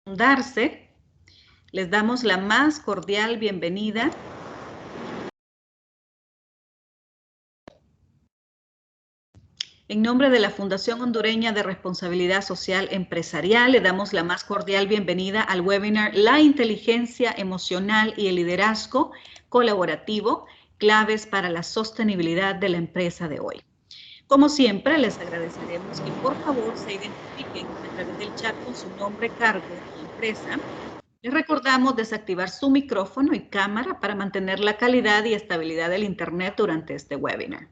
Fundarse, les damos la más cordial bienvenida. En nombre de la Fundación Hondureña de Responsabilidad Social Empresarial, le damos la más cordial bienvenida al webinar La inteligencia emocional y el liderazgo colaborativo, claves para la sostenibilidad de la empresa de hoy. Como siempre, les agradeceremos que por favor se identifiquen a través del chat con su nombre, cargo y empresa. Les recordamos desactivar su micrófono y cámara para mantener la calidad y estabilidad del Internet durante este webinar.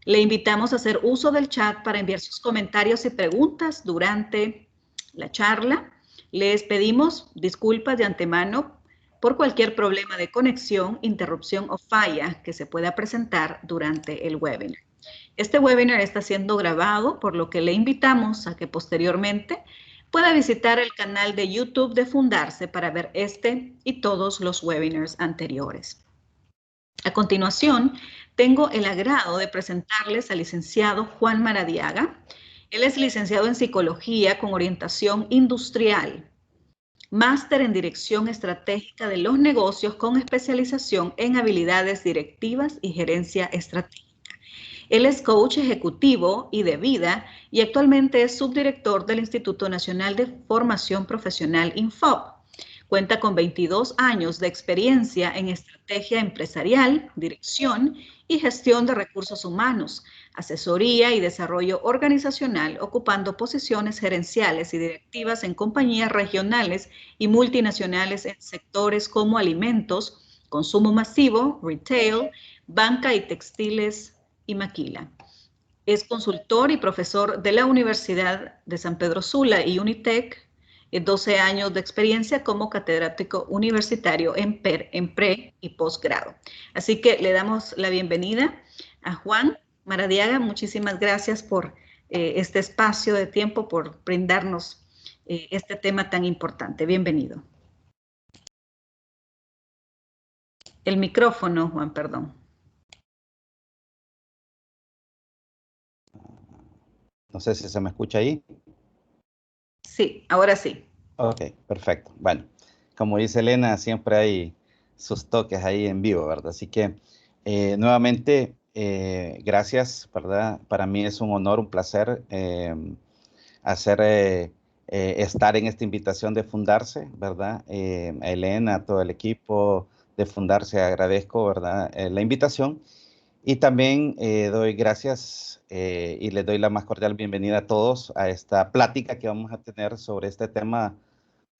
Le invitamos a hacer uso del chat para enviar sus comentarios y preguntas durante la charla. Les pedimos disculpas de antemano por cualquier problema de conexión, interrupción o falla que se pueda presentar durante el webinar. Este webinar está siendo grabado, por lo que le invitamos a que posteriormente pueda visitar el canal de YouTube de Fundarse para ver este y todos los webinars anteriores. A continuación, tengo el agrado de presentarles al licenciado Juan Maradiaga. Él es licenciado en Psicología con orientación industrial, máster en Dirección Estratégica de los Negocios con especialización en habilidades directivas y gerencia estratégica. Él es coach ejecutivo y de vida y actualmente es subdirector del Instituto Nacional de Formación Profesional INFOP. Cuenta con 22 años de experiencia en estrategia empresarial, dirección y gestión de recursos humanos, asesoría y desarrollo organizacional, ocupando posiciones gerenciales y directivas en compañías regionales y multinacionales en sectores como alimentos, consumo masivo, retail, banca y textiles y maquila. Es consultor y profesor de la Universidad de San Pedro Sula y Unitec, 12 años de experiencia como catedrático universitario en pre y posgrado. Así que le damos la bienvenida a Juan Maradiaga. Muchísimas gracias por este espacio de tiempo, por brindarnos este tema tan importante. Bienvenido. El micrófono, Juan, perdón. No sé si se me escucha ahí. Sí, ahora sí. Ok, perfecto. Bueno, como dice Elena, siempre hay sus toques ahí en vivo, ¿verdad? Así que nuevamente, gracias, ¿verdad? Para mí es un honor, un placer estar en esta invitación de Fundarse, ¿verdad? A Elena, a todo el equipo de Fundarse, agradezco, ¿verdad? La invitación. Y también doy gracias y les doy la más cordial bienvenida a todos a esta plática que vamos a tener sobre este tema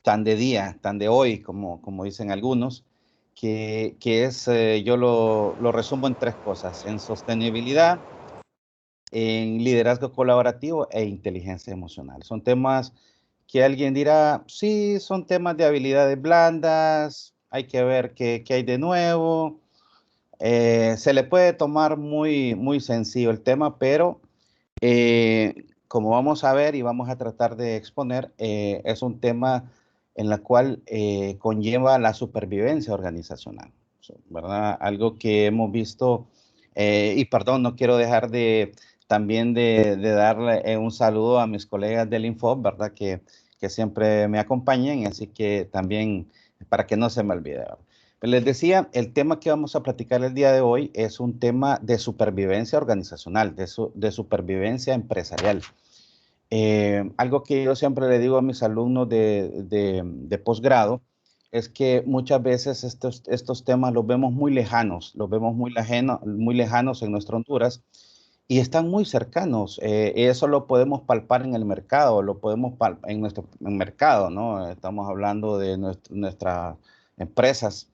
tan de día, tan de hoy, como dicen algunos, que es, yo lo resumo en tres cosas: en sostenibilidad, en liderazgo colaborativo e inteligencia emocional. Son temas que alguien dirá, sí, son temas de habilidades blandas, hay que ver qué hay de nuevo. Se le puede tomar muy sencillo el tema, pero como vamos a ver y vamos a tratar de exponer, es un tema en la cual conlleva la supervivencia organizacional, ¿verdad? Algo que hemos visto, y perdón, no quiero dejar también de darle un saludo a mis colegas del Info, ¿verdad? Que siempre me acompañan, así que también, para que no se me olvide, ¿verdad? Les decía, el tema que vamos a platicar el día de hoy es un tema de supervivencia organizacional, de supervivencia empresarial. Algo que yo siempre le digo a mis alumnos de posgrado es que muchas veces estos temas los vemos muy lejanos, muy lejanos en nuestra Honduras y están muy cercanos. Eso lo podemos palpar en el mercado, lo podemos palpar en nuestro mercado, ¿no? Estamos hablando de nuestras empresas.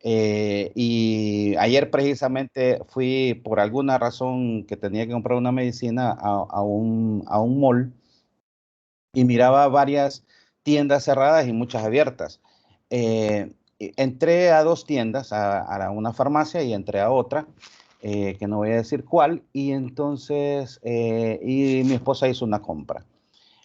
Y ayer precisamente fui por alguna razón que tenía que comprar una medicina a un mall y miraba varias tiendas cerradas y muchas abiertas. Entré a dos tiendas, a una farmacia y entré a otra, que no voy a decir cuál, y entonces, y mi esposa hizo una compra.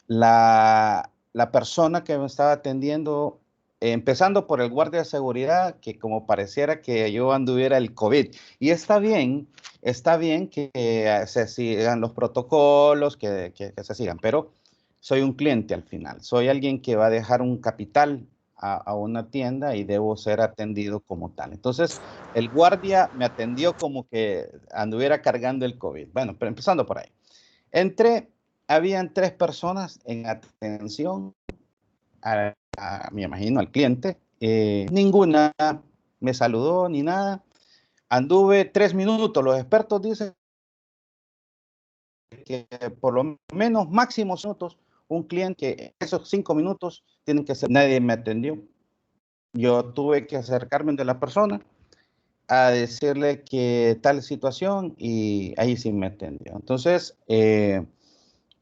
La persona que me estaba atendiendo, empezando por el guardia de seguridad, que como pareciera que yo anduviera el COVID. Y está bien que se sigan los protocolos, que se sigan, pero soy un cliente al final. Soy alguien que va a dejar un capital a una tienda y debo ser atendido como tal. Entonces, el guardia me atendió como que anduviera cargando el COVID. Bueno, pero empezando por ahí. Entré, habían 3 personas en atención, me imagino, al cliente. Ninguna me saludó ni nada. Anduve 3 minutos. Los expertos dicen que por lo menos máximo minutos, un cliente, que esos 5 minutos tienen que ser. Nadie me atendió. Yo tuve que acercarme de la persona a decirle que tal situación y ahí sí me atendió. Entonces,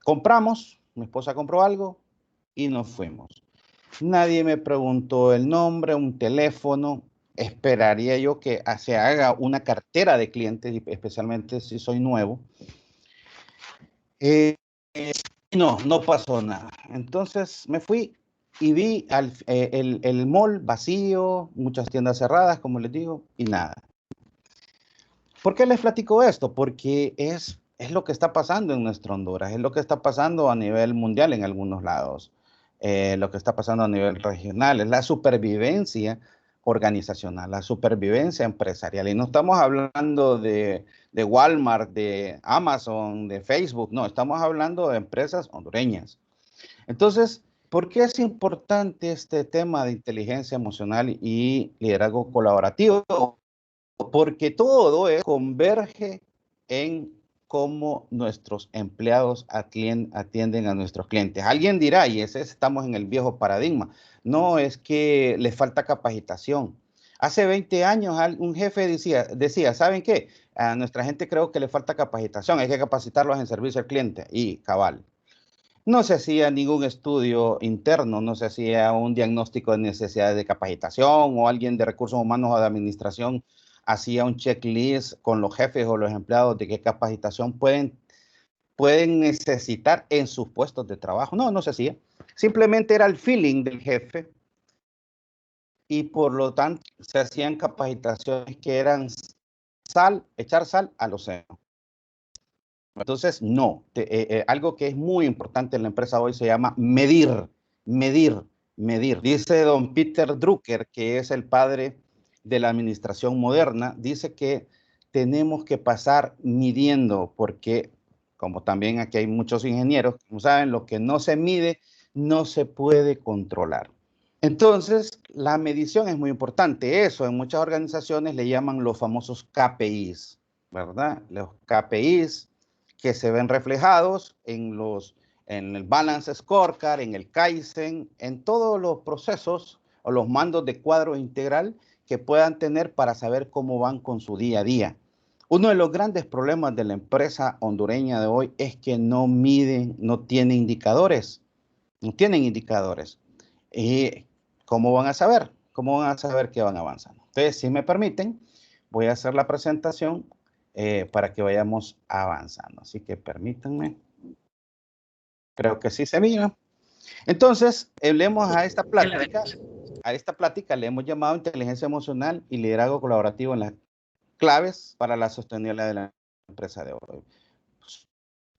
compramos, mi esposa compró algo y nos fuimos. Nadie me preguntó el nombre, un teléfono. Esperaría yo que se haga una cartera de clientes, especialmente si soy nuevo. No pasó nada. Entonces me fui y vi el mall vacío, muchas tiendas cerradas, como les digo, y nada. ¿Por qué les platico esto? Porque es lo que está pasando en nuestra Honduras, es lo que está pasando a nivel mundial en algunos lados, lo que está pasando a nivel regional, es la supervivencia organizacional, la supervivencia empresarial. Y no estamos hablando de Walmart, de Amazon, de Facebook, no, estamos hablando de empresas hondureñas. Entonces, ¿por qué es importante este tema de inteligencia emocional y liderazgo colaborativo? Porque todo converge en cómo nuestros empleados atienden a nuestros clientes. Alguien dirá, y estamos en el viejo paradigma, no es que les falta capacitación. Hace 20 años un jefe decía, ¿saben qué? A nuestra gente creo que le falta capacitación, hay que capacitarlos en servicio al cliente. Y cabal, no se hacía ningún estudio interno, no se hacía un diagnóstico de necesidades de capacitación o alguien de recursos humanos o de administración hacía un checklist con los jefes o los empleados de qué capacitación pueden necesitar en sus puestos de trabajo. No se hacía. Simplemente era el feeling del jefe y por lo tanto se hacían capacitaciones que eran echar sal al océano. Entonces, no, algo que es muy importante en la empresa hoy se llama medir. Dice don Peter Drucker, que es el padre de la administración moderna, dice que tenemos que pasar midiendo, porque como también aquí hay muchos ingenieros, como saben, lo que no se mide no se puede controlar. Entonces, la medición es muy importante. Eso en muchas organizaciones le llaman los famosos KPIs, ¿verdad? Los KPIs que se ven reflejados en el Balance Scorecard, en el Kaizen, en todos los procesos o los mandos de cuadro integral que puedan tener para saber cómo van con su día a día. Uno de los grandes problemas de la empresa hondureña de hoy es que no miden, no tienen indicadores. ¿Y cómo van a saber? ¿Cómo van a saber que van avanzando? Entonces, si me permiten, voy a hacer la presentación para que vayamos avanzando. Así que permítanme. Creo que sí se mira. Entonces, leemos a esta plática le hemos llamado inteligencia emocional y liderazgo colaborativo en las claves para la sostenibilidad de la empresa de hoy.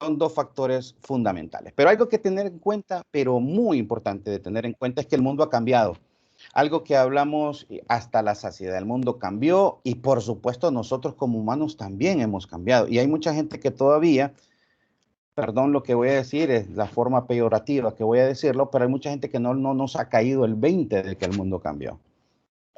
Son 2 factores fundamentales. Pero algo que tener en cuenta, pero muy importante de tener en cuenta, es que el mundo ha cambiado. Algo que hablamos hasta la saciedad. El mundo cambió y por supuesto nosotros como humanos también hemos cambiado. Y hay mucha gente que todavía, perdón lo que voy a decir, es la forma peyorativa que voy a decirlo, pero hay mucha gente que no nos ha caído el 20 de que el mundo cambió.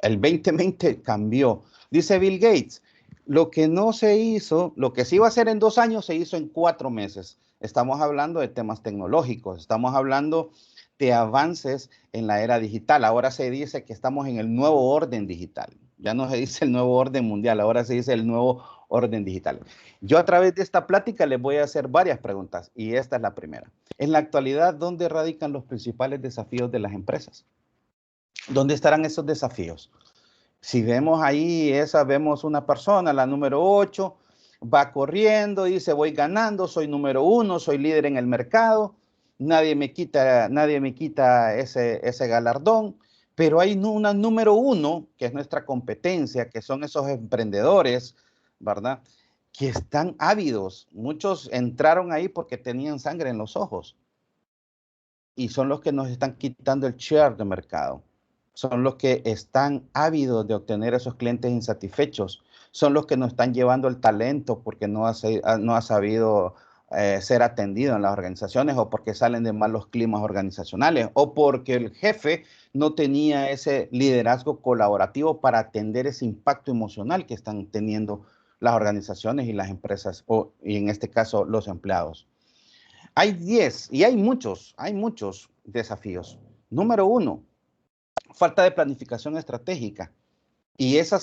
El 2020 cambió. Dice Bill Gates, lo que no se hizo, lo que se iba a hacer en 2 años, se hizo en 4 meses. Estamos hablando de temas tecnológicos, estamos hablando de avances en la era digital. Ahora se dice que estamos en el nuevo orden digital. Ya no se dice el nuevo orden mundial, ahora se dice el nuevo orden digital. Yo a través de esta plática les voy a hacer varias preguntas y esta es la primera. En la actualidad, ¿dónde radican los principales desafíos de las empresas? ¿Dónde estarán esos desafíos? Si vemos ahí, vemos una persona, la número 8, va corriendo, dice voy ganando, soy número 1, soy líder en el mercado, nadie me quita ese galardón, pero hay una número 1, que es nuestra competencia, que son esos emprendedores, ¿verdad? Que están ávidos. Muchos entraron ahí porque tenían sangre en los ojos. y son los que nos están quitando el share de mercado. Son los que están ávidos de obtener esos clientes insatisfechos. Son los que nos están llevando el talento porque no ha sabido ser atendido en las organizaciones, o porque salen de malos climas organizacionales, o porque el jefe no tenía ese liderazgo colaborativo para atender ese impacto emocional que están teniendo las organizaciones y las empresas, y en este caso los empleados. Hay 10 y hay muchos desafíos. Número 1, falta de planificación estratégica. Y esa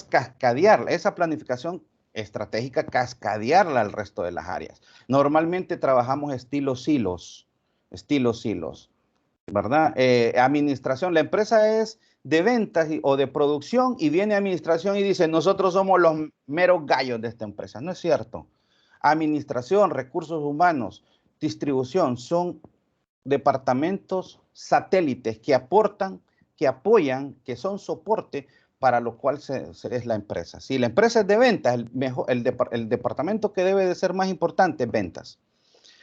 planificación estratégica, cascadearla al resto de las áreas. Normalmente trabajamos estilo silos, ¿verdad? Administración, la empresa es de ventas o de producción, y viene administración y dice, nosotros somos los meros gallos de esta empresa. No es cierto. Administración, recursos humanos, distribución, son departamentos satélites que aportan, que apoyan, que son soporte para lo cual es la empresa. Si la empresa es de ventas, el departamento que debe de ser más importante es ventas.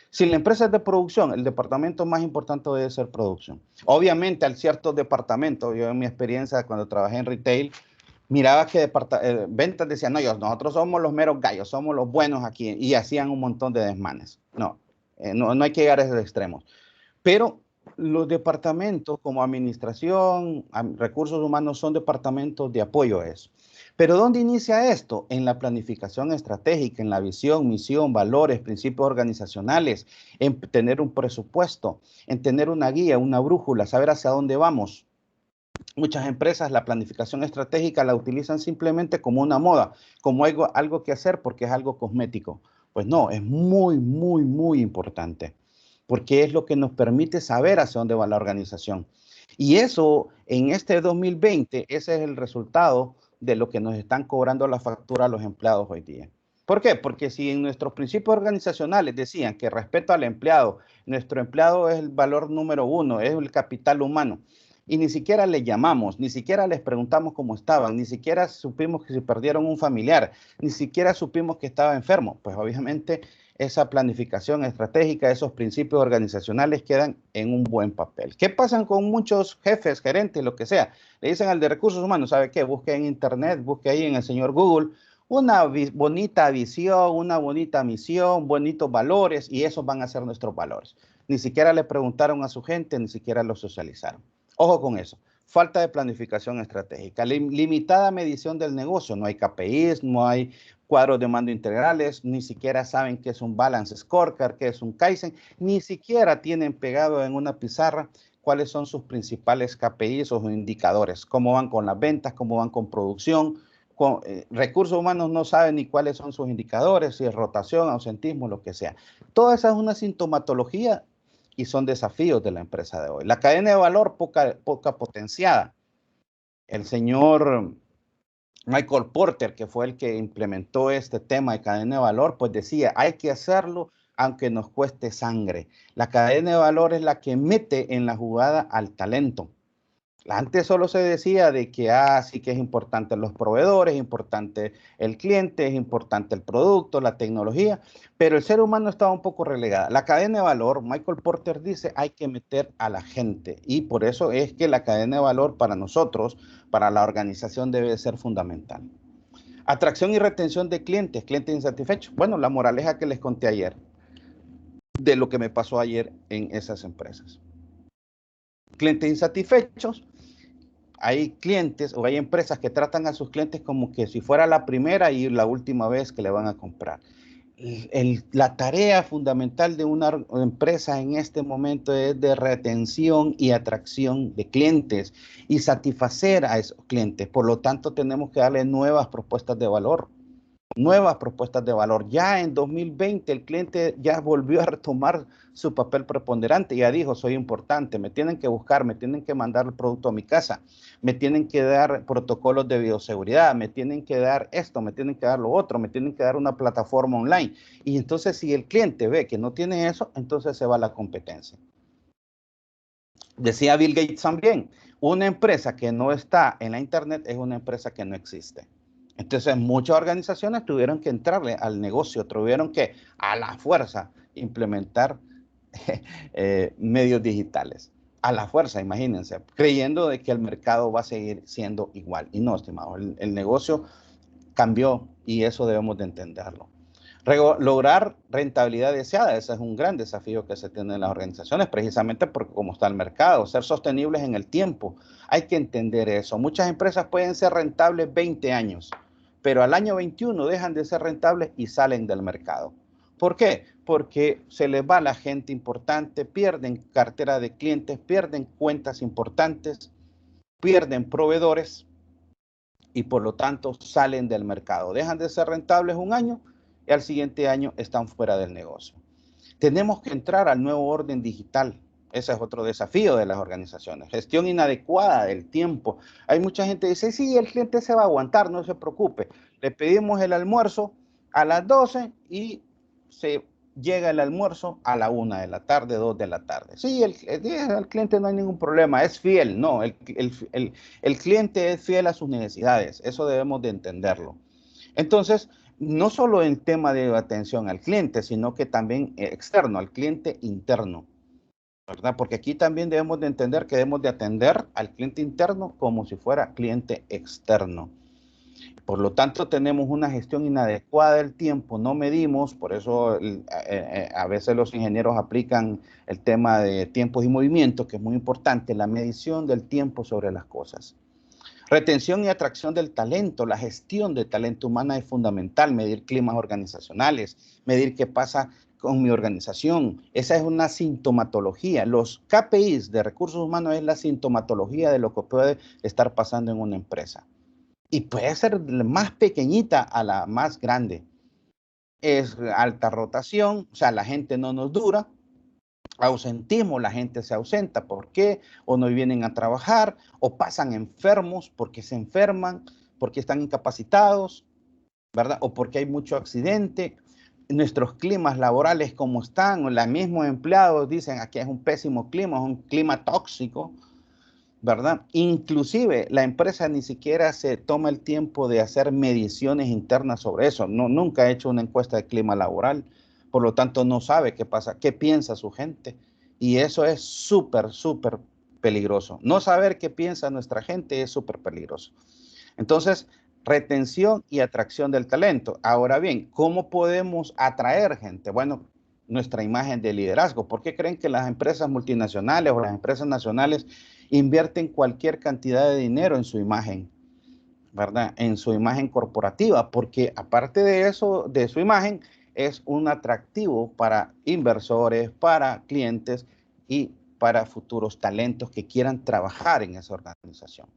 Si la empresa es de producción, el departamento más importante debe ser producción. Obviamente, hay ciertos departamentos, yo en mi experiencia cuando trabajé en retail, miraba que ventas decían, no, nosotros somos los meros gallos, somos los buenos aquí, y hacían un montón de desmanes. No hay que llegar a esos extremos. Pero los departamentos como administración, recursos humanos, son departamentos de apoyo a eso. Pero ¿dónde inicia esto? En la planificación estratégica, en la visión, misión, valores, principios organizacionales, en tener un presupuesto, en tener una guía, una brújula, saber hacia dónde vamos. Muchas empresas la planificación estratégica la utilizan simplemente como una moda, como algo que hacer porque es algo cosmético. Pues no, es muy, muy, muy importante, porque es lo que nos permite saber hacia dónde va la organización. Y eso, en este 2020, ese es el resultado de lo que nos están cobrando la factura a los empleados hoy día. ¿Por qué? Porque si en nuestros principios organizacionales decían que respeto al empleado, nuestro empleado es el valor número 1, es el capital humano, y ni siquiera le llamamos, ni siquiera les preguntamos cómo estaban, ni siquiera supimos que se perdieron un familiar, ni siquiera supimos que estaba enfermo, pues obviamente esa planificación estratégica, esos principios organizacionales quedan en un buen papel. ¿Qué pasa con muchos jefes, gerentes, lo que sea? Le dicen al de recursos humanos, ¿sabe qué? Busque en internet, busque ahí en el señor Google una bonita visión, una bonita misión, bonitos valores, y esos van a ser nuestros valores. Ni siquiera le preguntaron a su gente, ni siquiera lo socializaron. Ojo con eso. Falta de planificación estratégica, limitada medición del negocio, no hay KPIs, no hay cuadros de mando integrales, ni siquiera saben qué es un balance scorecard, qué es un Kaizen, ni siquiera tienen pegado en una pizarra cuáles son sus principales KPIs o sus indicadores, cómo van con las ventas, cómo van con producción. Recursos humanos no saben ni cuáles son sus indicadores, si es rotación, ausentismo, lo que sea. Toda esa es una sintomatología y son desafíos de la empresa de hoy. La cadena de valor poca potenciada. El señor Michael Porter, que fue el que implementó este tema de cadena de valor, pues decía, hay que hacerlo aunque nos cueste sangre. La cadena de valor es la que mete en la jugada al talento. Antes solo se decía de que sí que es importante los proveedores, es importante el cliente, es importante el producto, la tecnología, pero el ser humano estaba un poco relegada. La cadena de valor, Michael Porter dice, hay que meter a la gente, y por eso es que la cadena de valor para nosotros, para la organización, debe ser fundamental. Atracción y retención de clientes insatisfechos. Bueno, la moraleja que les conté ayer, de lo que me pasó ayer en esas empresas. Clientes insatisfechos. Hay clientes o hay empresas que tratan a sus clientes como que si fuera la primera y la última vez que le van a comprar. La tarea fundamental de una empresa en este momento es de retención y atracción de clientes y satisfacer a esos clientes. Por lo tanto, tenemos que darle nuevas propuestas de valor. Ya en 2020 el cliente ya volvió a retomar su papel preponderante, ya dijo, soy importante, me tienen que buscar, me tienen que mandar el producto a mi casa, me tienen que dar protocolos de bioseguridad, me tienen que dar esto, me tienen que dar lo otro, me tienen que dar una plataforma online. Y entonces si el cliente ve que no tiene eso, entonces se va a la competencia. Decía Bill Gates también, una empresa que no está en la internet es una empresa que no existe. Entonces muchas organizaciones tuvieron que entrarle al negocio, tuvieron que a la fuerza implementar medios digitales. a la fuerza, imagínense, creyendo de que el mercado va a seguir siendo igual. Y no, estimado, el negocio cambió y eso debemos de entenderlo. Lograr rentabilidad deseada, ese es un gran desafío que se tiene en las organizaciones, precisamente porque como está el mercado, ser sostenibles en el tiempo, hay que entender eso. Muchas empresas pueden ser rentables 20 años, pero al año 21 dejan de ser rentables y salen del mercado. ¿Por qué? Porque se les va la gente importante, pierden cartera de clientes, pierden cuentas importantes, pierden proveedores y por lo tanto salen del mercado. Dejan de ser rentables un año y al siguiente año están fuera del negocio. Tenemos que entrar al nuevo orden digital. Ese es otro desafío de las organizaciones. Gestión inadecuada del tiempo. Hay mucha gente que dice, sí, el cliente se va a aguantar, no se preocupe. Le pedimos el almuerzo a las 12 y se llega el almuerzo a la 1 de la tarde, 2 de la tarde. Sí, el cliente no hay ningún problema, es fiel. No, el cliente es fiel a sus necesidades. Eso debemos de entenderlo. Entonces, no solo el tema de atención al cliente, sino que también externo, al cliente interno, ¿verdad? Porque aquí también debemos de entender que debemos de atender al cliente interno como si fuera cliente externo. Por lo tanto, tenemos una gestión inadecuada del tiempo, no medimos, por eso a veces los ingenieros aplican el tema de tiempos y movimientos, que es muy importante, la medición del tiempo sobre las cosas. Retención y atracción del talento, la gestión de talento humana es fundamental, medir climas organizacionales, medir qué pasa con mi organización. Esa es una sintomatología. Los KPIs de recursos humanos es la sintomatología de lo que puede estar pasando en una empresa. Y puede ser más pequeñita a la más grande. Es alta rotación, o sea, la gente no nos dura. Ausentismo, la gente se ausenta, ¿por qué? O no vienen a trabajar, o pasan enfermos porque se enferman, porque están incapacitados, ¿verdad? O porque hay mucho accidente. Nuestros climas laborales como están, o los mismos empleados dicen aquí es un pésimo clima, es un clima tóxico, ¿verdad? Inclusive la empresa ni siquiera se toma el tiempo de hacer mediciones internas sobre eso. No, nunca ha hecho una encuesta de clima laboral, por lo tanto no sabe qué pasa, qué piensa su gente. Y eso es súper, súper peligroso. No saber qué piensa nuestra gente es súper peligroso. Entonces, retención y atracción del talento. Ahora bien, ¿cómo podemos atraer gente? Bueno, nuestra imagen de liderazgo. ¿Por qué creen que las empresas multinacionales o las empresas nacionales invierten cualquier cantidad de dinero en su imagen, ¿verdad? En su imagen corporativa, porque aparte de eso, de su imagen, es un atractivo para inversores, para clientes y para futuros talentos que quieran trabajar en esa organización.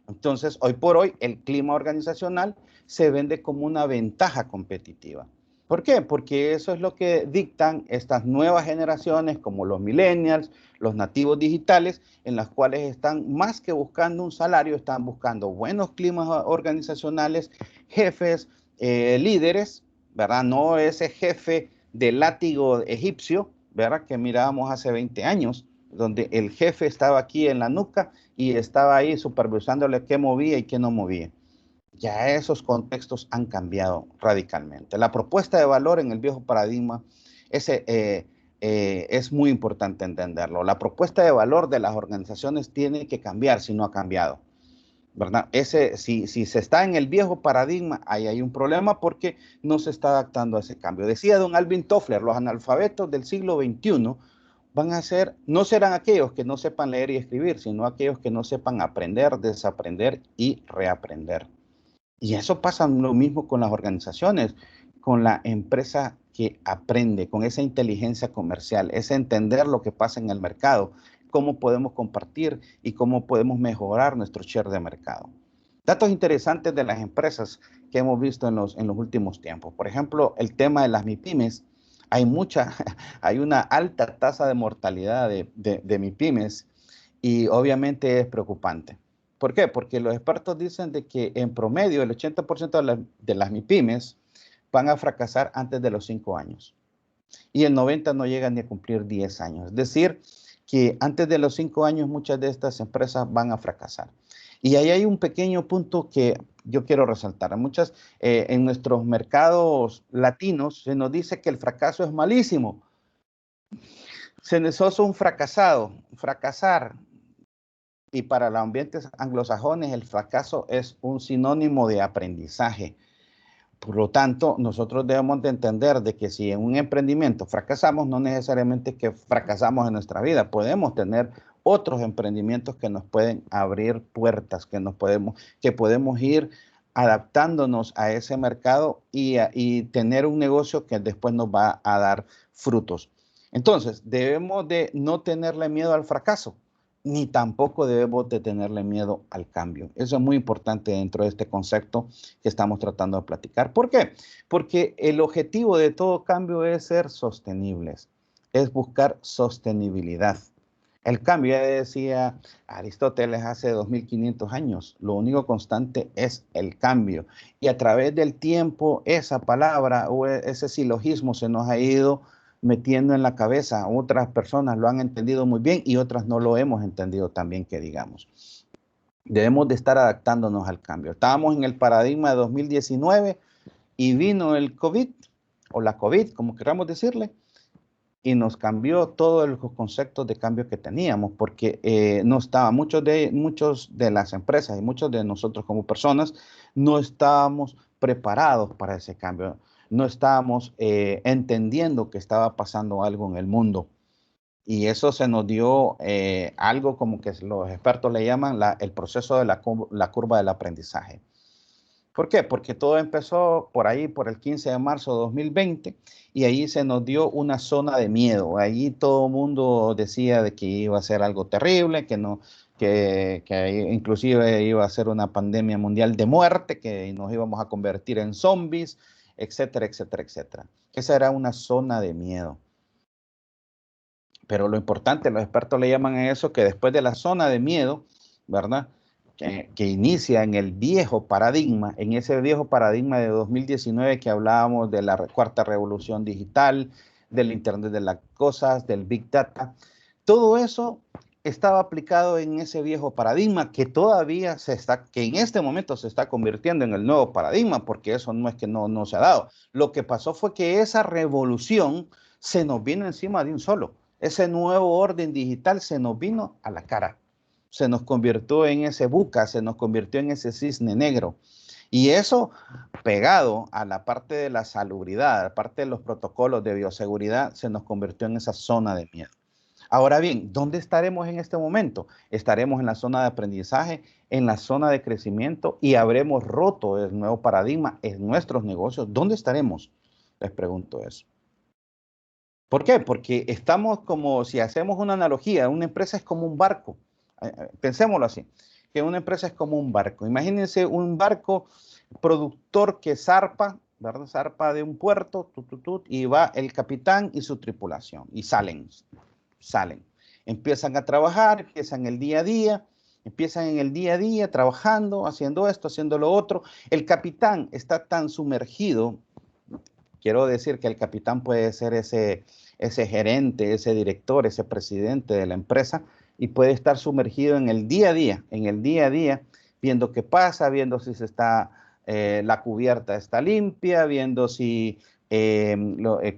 Entonces, hoy por hoy, el clima organizacional se vende como una ventaja competitiva. ¿Por qué? Porque eso es lo que dictan estas nuevas generaciones como los millennials, los nativos digitales, en las cuales están más que buscando un salario, están buscando buenos climas organizacionales, jefes, líderes, ¿verdad? No ese jefe de látigo egipcio, ¿verdad? Que mirábamos hace 20 años, donde el jefe estaba aquí en la nuca y estaba ahí supervisándole qué movía y qué no movía. Ya esos contextos han cambiado radicalmente. La propuesta de valor en el viejo paradigma es muy importante entenderlo. La propuesta de valor de las organizaciones tiene que cambiar si no ha cambiado, ¿verdad? Si se está en el viejo paradigma, ahí hay un problema porque no se está adaptando a ese cambio. Decía don Alvin Toffler, los analfabetos del siglo XXI van a ser, no serán aquellos que no sepan leer y escribir, sino aquellos que no sepan aprender, desaprender y reaprender. Y eso pasa lo mismo con las organizaciones, con la empresa que aprende, con esa inteligencia comercial, ese entender lo que pasa en el mercado, cómo podemos compartir y cómo podemos mejorar nuestro share de mercado. Datos interesantes de las empresas que hemos visto en los últimos tiempos. Por ejemplo, el tema de las MIPYMES. Hay una alta tasa de mortalidad de MIPYMES y obviamente es preocupante. ¿Por qué? Porque los expertos dicen de que en promedio el 80% de las MIPYMES van a fracasar antes de los 5 años. Y el 90% no llegan ni a cumplir 10 años. Es decir, que antes de los 5 años muchas de estas empresas van a fracasar. Y ahí hay un pequeño punto que yo quiero resaltar. En nuestros mercados latinos se nos dice que el fracaso es malísimo. sos un fracasado, fracasar. Y para los ambientes anglosajones el fracaso es un sinónimo de aprendizaje. Por lo tanto, nosotros debemos de entender de que si en un emprendimiento fracasamos, no necesariamente que fracasamos en nuestra vida. Podemos tener otros emprendimientos que nos pueden abrir puertas, que podemos ir adaptándonos a ese mercado y tener un negocio que después nos va a dar frutos. Entonces, debemos de no tenerle miedo al fracaso, ni tampoco debemos de tenerle miedo al cambio. Eso es muy importante dentro de este concepto que estamos tratando de platicar. ¿Por qué? Porque el objetivo de todo cambio es ser sostenibles, es buscar sostenibilidad. El cambio, ya decía Aristóteles hace 2500 años, lo único constante es el cambio. Y a través del tiempo, esa palabra o ese silogismo se nos ha ido metiendo en la cabeza. Otras personas lo han entendido muy bien y otras no lo hemos entendido tan bien que digamos. Debemos de estar adaptándonos al cambio. Estábamos en el paradigma de 2019 y vino el COVID, o la COVID, como queramos decirle, y nos cambió todos los conceptos de cambio que teníamos, porque no estaba, muchos de las empresas y muchos de nosotros como personas no estábamos preparados para ese cambio. No estábamos entendiendo que estaba pasando algo en el mundo. Y eso se nos dio algo como que los expertos le llaman el proceso de la curva del aprendizaje. ¿Por qué? Porque todo empezó por ahí, por el 15 de marzo de 2020, y ahí se nos dio una zona de miedo. Allí todo el mundo decía de que iba a ser algo terrible, que inclusive iba a ser una pandemia mundial de muerte, que nos íbamos a convertir en zombies, etcétera, etcétera, etcétera. Esa era una zona de miedo. Pero lo importante, los expertos le llaman a eso que después de la zona de miedo, ¿verdad?, que inicia en el viejo paradigma, en ese viejo paradigma de 2019 que hablábamos de la cuarta revolución digital, del Internet de las cosas, del Big Data. Todo eso estaba aplicado en ese viejo paradigma que todavía que en este momento se está convirtiendo en el nuevo paradigma, porque eso no es que no se ha dado. Lo que pasó fue que esa revolución se nos vino encima de un solo. Ese nuevo orden digital se nos vino a la cara. Se nos convirtió en ese buca, se nos convirtió en ese cisne negro. Y eso pegado a la parte de la salubridad, a la parte de los protocolos de bioseguridad, se nos convirtió en esa zona de miedo. Ahora bien, ¿dónde estaremos en este momento? Estaremos en la zona de aprendizaje, en la zona de crecimiento y habremos roto el nuevo paradigma en nuestros negocios. ¿Dónde estaremos? Les pregunto eso. ¿Por qué? Porque estamos como, si hacemos una analogía, una empresa es como un barco. Pensémoslo así, que una empresa es como un barco. Imagínense un barco productor que zarpa, ¿verdad? Zarpa de un puerto, y va el capitán y su tripulación, y salen. Empiezan a trabajar, empiezan en el día a día trabajando, haciendo esto, haciendo lo otro. El capitán está tan sumergido, quiero decir que el capitán puede ser ese gerente, ese director, ese presidente de la empresa, y puede estar sumergido en el día a día, viendo qué pasa, viendo si la cubierta está limpia, viendo si,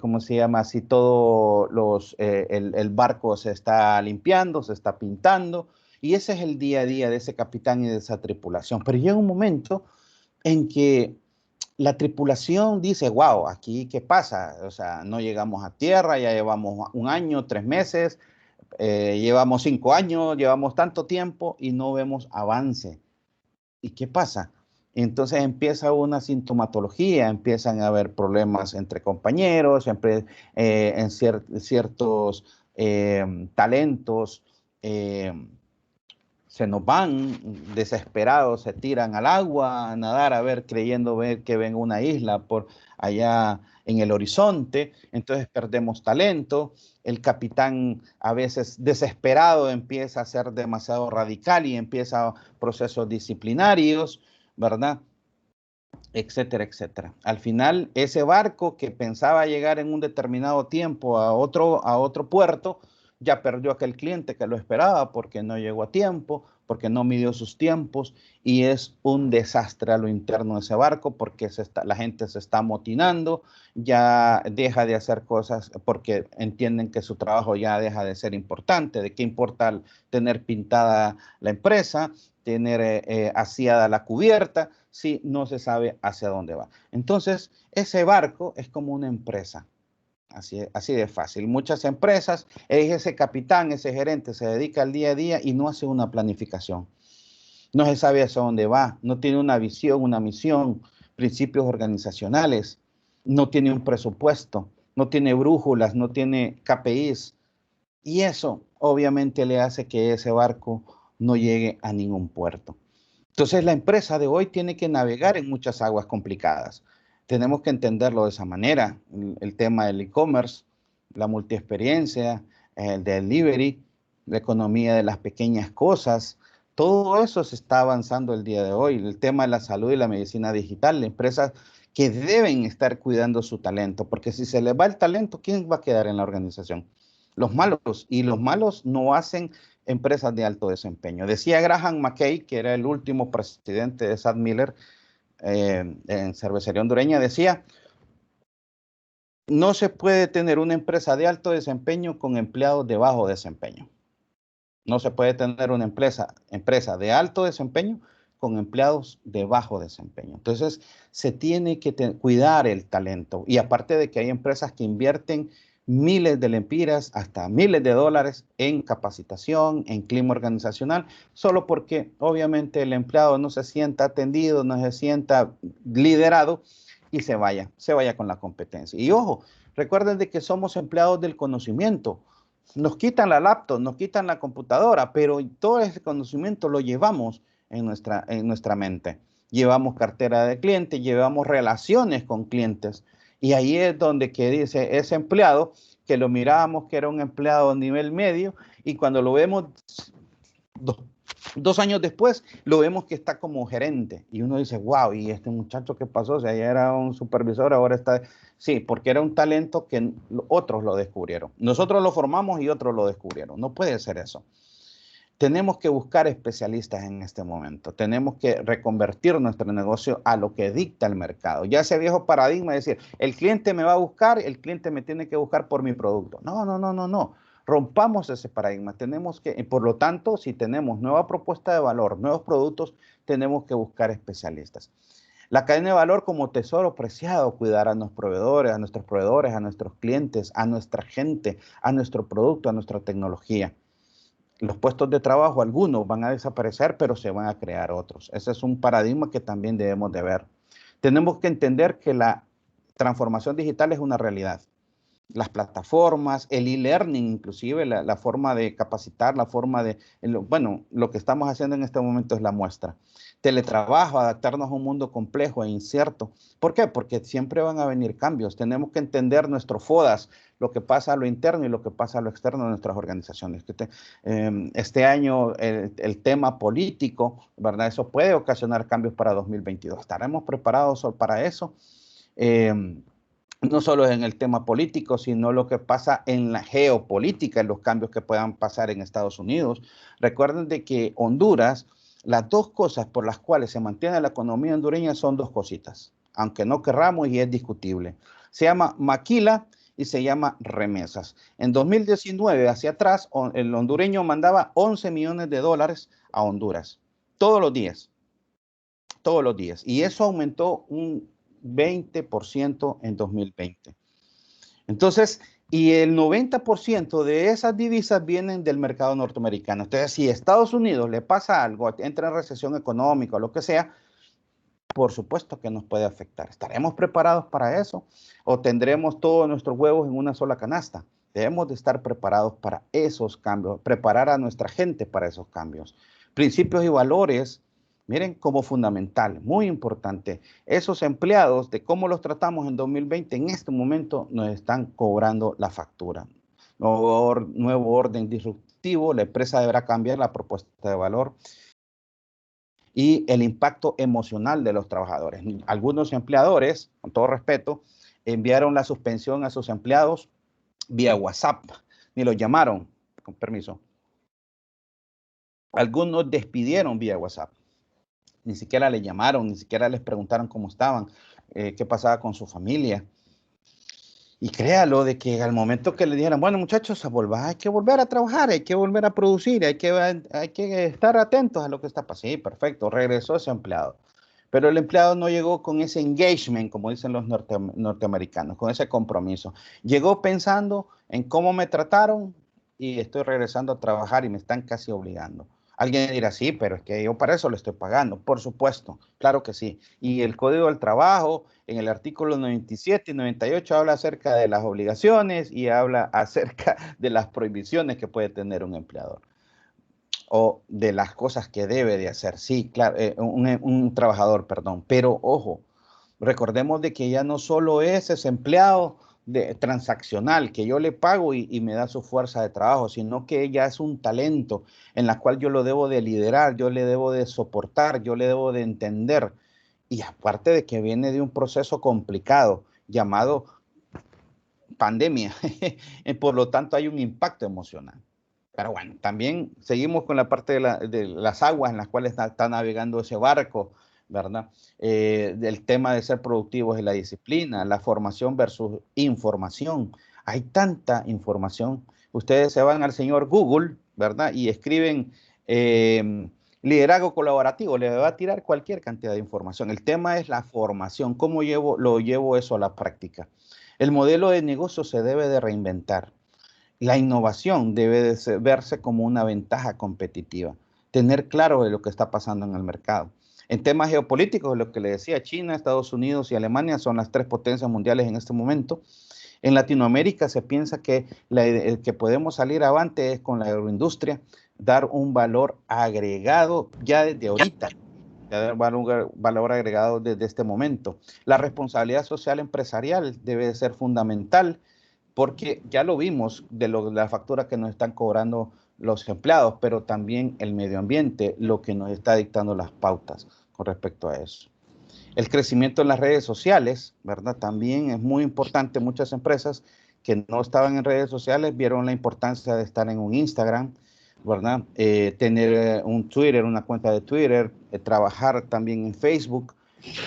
¿cómo se llama? Si todo el barco se está limpiando, se está pintando, y ese es el día a día de ese capitán y de esa tripulación. Pero llega un momento en que la tripulación dice, wow, aquí ¿qué pasa? O sea, no llegamos a tierra, ya llevamos 1 año, 3 meses, llevamos 5 años, llevamos tanto tiempo y no vemos avance. ¿Y qué pasa? Entonces empieza una sintomatología, empiezan a haber problemas entre compañeros, siempre en ciertos talentos se nos van desesperados, se tiran al agua a nadar a ver, creyendo ver que ven una isla por allá en el horizonte, entonces perdemos talento, el capitán a veces desesperado empieza a ser demasiado radical y empieza procesos disciplinarios, ¿verdad? Etcétera, etcétera. Al final, ese barco que pensaba llegar en un determinado tiempo a otro puerto, ya perdió aquel cliente que lo esperaba porque no llegó a tiempo, porque no midió sus tiempos, y es un desastre a lo interno de ese barco porque la gente se está amotinando, ya deja de hacer cosas porque entienden que su trabajo ya deja de ser importante. ¿De qué importa tener pintada la empresa, tener aseada la cubierta, si no se sabe hacia dónde va? Entonces, ese barco es como una empresa. Así de fácil. Muchas empresas, ese capitán, ese gerente se dedica al día a día y no hace una planificación. No se sabe hacia dónde va, no tiene una visión, una misión, principios organizacionales, no tiene un presupuesto, no tiene brújulas, no tiene KPIs. Y eso obviamente le hace que ese barco no llegue a ningún puerto. Entonces la empresa de hoy tiene que navegar en muchas aguas complicadas. Tenemos que entenderlo de esa manera. El tema del e-commerce, la multiexperiencia, el delivery, la economía de las pequeñas cosas, todo eso se está avanzando el día de hoy. El tema de la salud y la medicina digital, empresas que deben estar cuidando su talento, porque si se les va el talento, ¿quién va a quedar en la organización? Los malos, y los malos no hacen empresas de alto desempeño. Decía Graham McKay, que era el último presidente de SAP Miller en Cervecería Hondureña, decía, no se puede tener una empresa de alto desempeño con empleados de bajo desempeño. No se puede tener una empresa de alto desempeño con empleados de bajo desempeño. Entonces, se tiene que cuidar el talento. Y aparte de que hay empresas que invierten miles de lempiras, hasta miles de dólares en capacitación, en clima organizacional, solo porque obviamente el empleado no se sienta atendido, no se sienta liderado y se vaya con la competencia. Y ojo, recuerden de que somos empleados del conocimiento. Nos quitan la laptop, nos quitan la computadora, pero todo ese conocimiento lo llevamos en nuestra mente. Llevamos cartera de cliente, llevamos relaciones con clientes. Y ahí es donde que dice ese empleado, que lo mirábamos que era un empleado a nivel medio, y cuando lo vemos 2 años después, lo vemos que está como gerente. Y uno dice, wow, ¿y este muchacho qué pasó? O sea, ya era un supervisor, ahora está... Sí, porque era un talento que otros lo descubrieron. Nosotros lo formamos y otros lo descubrieron. No puede ser eso. Tenemos que buscar especialistas en este momento. Tenemos que reconvertir nuestro negocio a lo que dicta el mercado. Ya ese viejo paradigma de decir, el cliente me va a buscar, el cliente me tiene que buscar por mi producto. No, no, no, no, no. Rompamos ese paradigma. Tenemos que, por lo tanto, si tenemos nueva propuesta de valor, nuevos productos, tenemos que buscar especialistas. La cadena de valor como tesoro preciado, cuidar a nuestros proveedores, a nuestros clientes, a nuestra gente, a nuestro producto, a nuestra tecnología. Los puestos de trabajo, algunos van a desaparecer, pero se van a crear otros. Ese es un paradigma que también debemos de ver. Tenemos que entender que la transformación digital es una realidad. Las plataformas, el e-learning, inclusive la forma de capacitar, la forma de, bueno, lo que estamos haciendo en este momento es la muestra. Teletrabajo, adaptarnos a un mundo complejo e incierto. ¿Por qué? Porque siempre van a venir cambios. Tenemos que entender nuestros FODAS, lo que pasa a lo interno y lo que pasa a lo externo de nuestras organizaciones. Este año el tema político, ¿verdad? Eso puede ocasionar cambios para 2022. ¿Estaremos preparados para eso? No solo en el tema político, sino lo que pasa en la geopolítica, en los cambios que puedan pasar en Estados Unidos. Recuerden de que Honduras, las dos cosas por las cuales se mantiene la economía hondureña son dos cositas, aunque no querramos y es discutible. Se llama maquila y se llama remesas. En 2019, hacia atrás, el hondureño mandaba 11 millones de dólares a Honduras, todos los días. Y eso aumentó un 20% en 2020. Entonces, y el 90% de esas divisas vienen del mercado norteamericano. Entonces, si a Estados Unidos le pasa algo, entra en recesión económica o lo que sea, por supuesto que nos puede afectar. ¿Estaremos preparados para eso? ¿O tendremos todos nuestros huevos en una sola canasta? Debemos de estar preparados para esos cambios, preparar a nuestra gente para esos cambios. Principios y valores, miren, como fundamental, muy importante. Esos empleados, de cómo los tratamos en 2020, en este momento nos están cobrando la factura. Nuevo orden disruptivo, la empresa deberá cambiar la propuesta de valor y el impacto emocional de los trabajadores. Algunos empleadores, con todo respeto, enviaron la suspensión a sus empleados vía WhatsApp, ni los llamaron. con permiso. Algunos despidieron vía WhatsApp. Ni siquiera le llamaron, ni siquiera les preguntaron cómo estaban, qué pasaba con su familia. Y créalo de que al momento que le dijeran, bueno muchachos, hay que volver a trabajar, hay que volver a producir, hay que estar atentos a lo que está pasando. Sí, perfecto, regresó ese empleado. Pero el empleado no llegó con ese engagement, como dicen los norteamericanos, con ese compromiso. Llegó pensando en cómo me trataron y estoy regresando a trabajar y me están casi obligando. Alguien dirá, sí, pero es que yo para eso le estoy pagando. Por supuesto, claro que sí. Y el Código del Trabajo, en el artículo 97 y 98, habla acerca de las obligaciones y habla acerca de las prohibiciones que puede tener un empleador o de las cosas que debe de hacer. Sí, claro, un trabajador, perdón. Pero ojo, recordemos de que ya no solo es ese empleado transaccional que yo le pago y me da su fuerza de trabajo, sino que ella es un talento en la cual yo lo debo de liderar, yo le debo de soportar, yo le debo de entender. Y aparte de que viene de un proceso complicado llamado pandemia, por lo tanto hay un impacto emocional. Pero bueno, también seguimos con la parte de las aguas en las cuales está navegando ese barco, ¿verdad? Del tema de ser productivos y la disciplina, la formación versus información. Hay tanta información. Ustedes se van al señor Google, ¿verdad? Y escriben liderazgo colaborativo, le va a tirar cualquier cantidad de información. El tema es la formación, cómo lo llevo eso a la práctica. El modelo de negocio se debe de reinventar. La innovación debe de verse como una ventaja competitiva, tener claro de lo que está pasando en el mercado. En temas geopolíticos, lo que le decía, China, Estados Unidos y Alemania son las tres potencias mundiales en este momento. En Latinoamérica se piensa que el que podemos salir avante es con la agroindustria, dar un valor agregado ya desde ahorita, ya dar valor agregado desde este momento. La responsabilidad social empresarial debe ser fundamental, porque ya lo vimos de la factura que nos están cobrando los empleados, pero también el medio ambiente, lo que nos está dictando las pautas con respecto a eso. El crecimiento en las redes sociales, ¿verdad? También es muy importante. Muchas empresas que no estaban en redes sociales vieron la importancia de estar en un Instagram, ¿verdad? Tener un Twitter, una cuenta de Twitter, trabajar también en Facebook.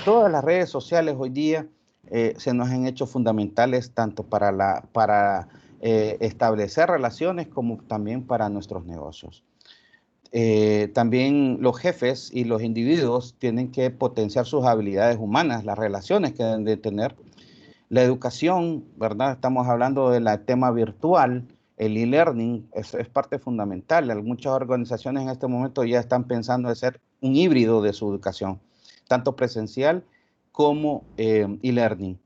Todas las redes sociales hoy día se nos han hecho fundamentales tanto para establecer relaciones como también para nuestros negocios. También los jefes y los individuos tienen que potenciar sus habilidades humanas, las relaciones que deben de tener. La educación, ¿verdad? Estamos hablando del tema virtual, el e-learning es parte fundamental. Muchas organizaciones en este momento ya están pensando en hacer un híbrido de su educación, tanto presencial como e-learning.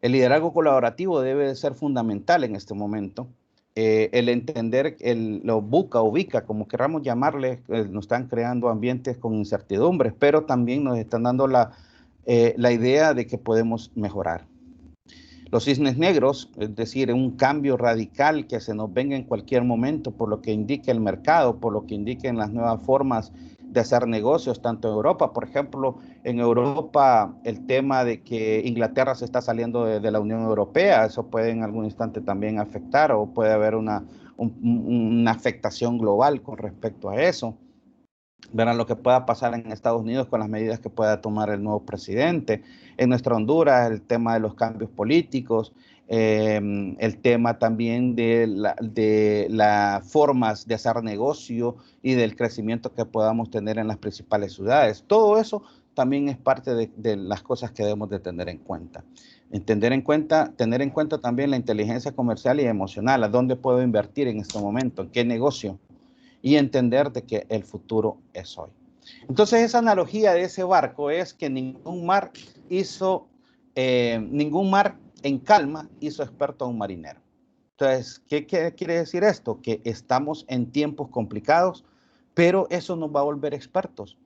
El liderazgo colaborativo debe de ser fundamental en este momento. El entender, lo ubica, como queramos llamarle, nos están creando ambientes con incertidumbres, pero también nos están dando la idea de que podemos mejorar. Los cisnes negros, es decir, un cambio radical que se nos venga en cualquier momento por lo que indica el mercado, por lo que indiquen las nuevas formas de hacer negocios, tanto en Europa, por ejemplo, en Europa el tema de que Inglaterra se está saliendo de la Unión Europea, eso puede en algún instante también afectar o puede haber una afectación global con respecto a eso. Verán lo que pueda pasar en Estados Unidos con las medidas que pueda tomar el nuevo presidente. En nuestra Honduras, el tema de los cambios políticos, el tema también de las formas de hacer negocio y del crecimiento que podamos tener en las principales ciudades. Todo eso también es parte de las cosas que debemos de tener en cuenta. Tener en cuenta también la inteligencia comercial y emocional, a dónde puedo invertir en este momento, en qué negocio, y entender de que el futuro es hoy. Entonces esa analogía de ese barco es que ningún mar en calma hizo experto a un marinero. Entonces, ¿qué quiere decir esto? Que estamos en tiempos complicados, pero eso nos va a volver expertos.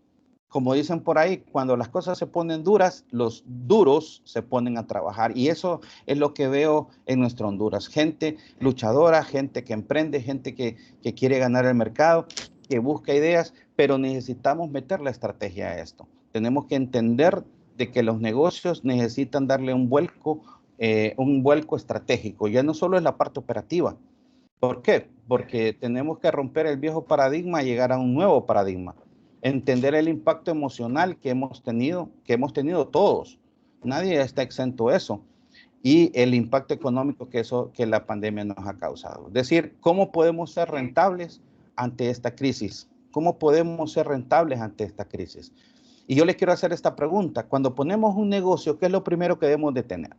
Como dicen por ahí, cuando las cosas se ponen duras, los duros se ponen a trabajar. Y eso es lo que veo en nuestra Honduras. Gente luchadora, gente que emprende, gente que quiere ganar el mercado, que busca ideas, pero necesitamos meter la estrategia a esto. Tenemos que entender de que los negocios necesitan darle un vuelco estratégico. Ya no solo es la parte operativa, ¿Por qué? Porque tenemos que romper el viejo paradigma y llegar a un nuevo paradigma. Entender el impacto emocional que hemos tenido todos. Nadie está exento de eso. Y el impacto económico que la pandemia nos ha causado. Es decir, ¿cómo podemos ser rentables ante esta crisis? ¿Cómo podemos ser rentables ante esta crisis? Y yo les quiero hacer esta pregunta. Cuando ponemos un negocio, ¿qué es lo primero que debemos de tener?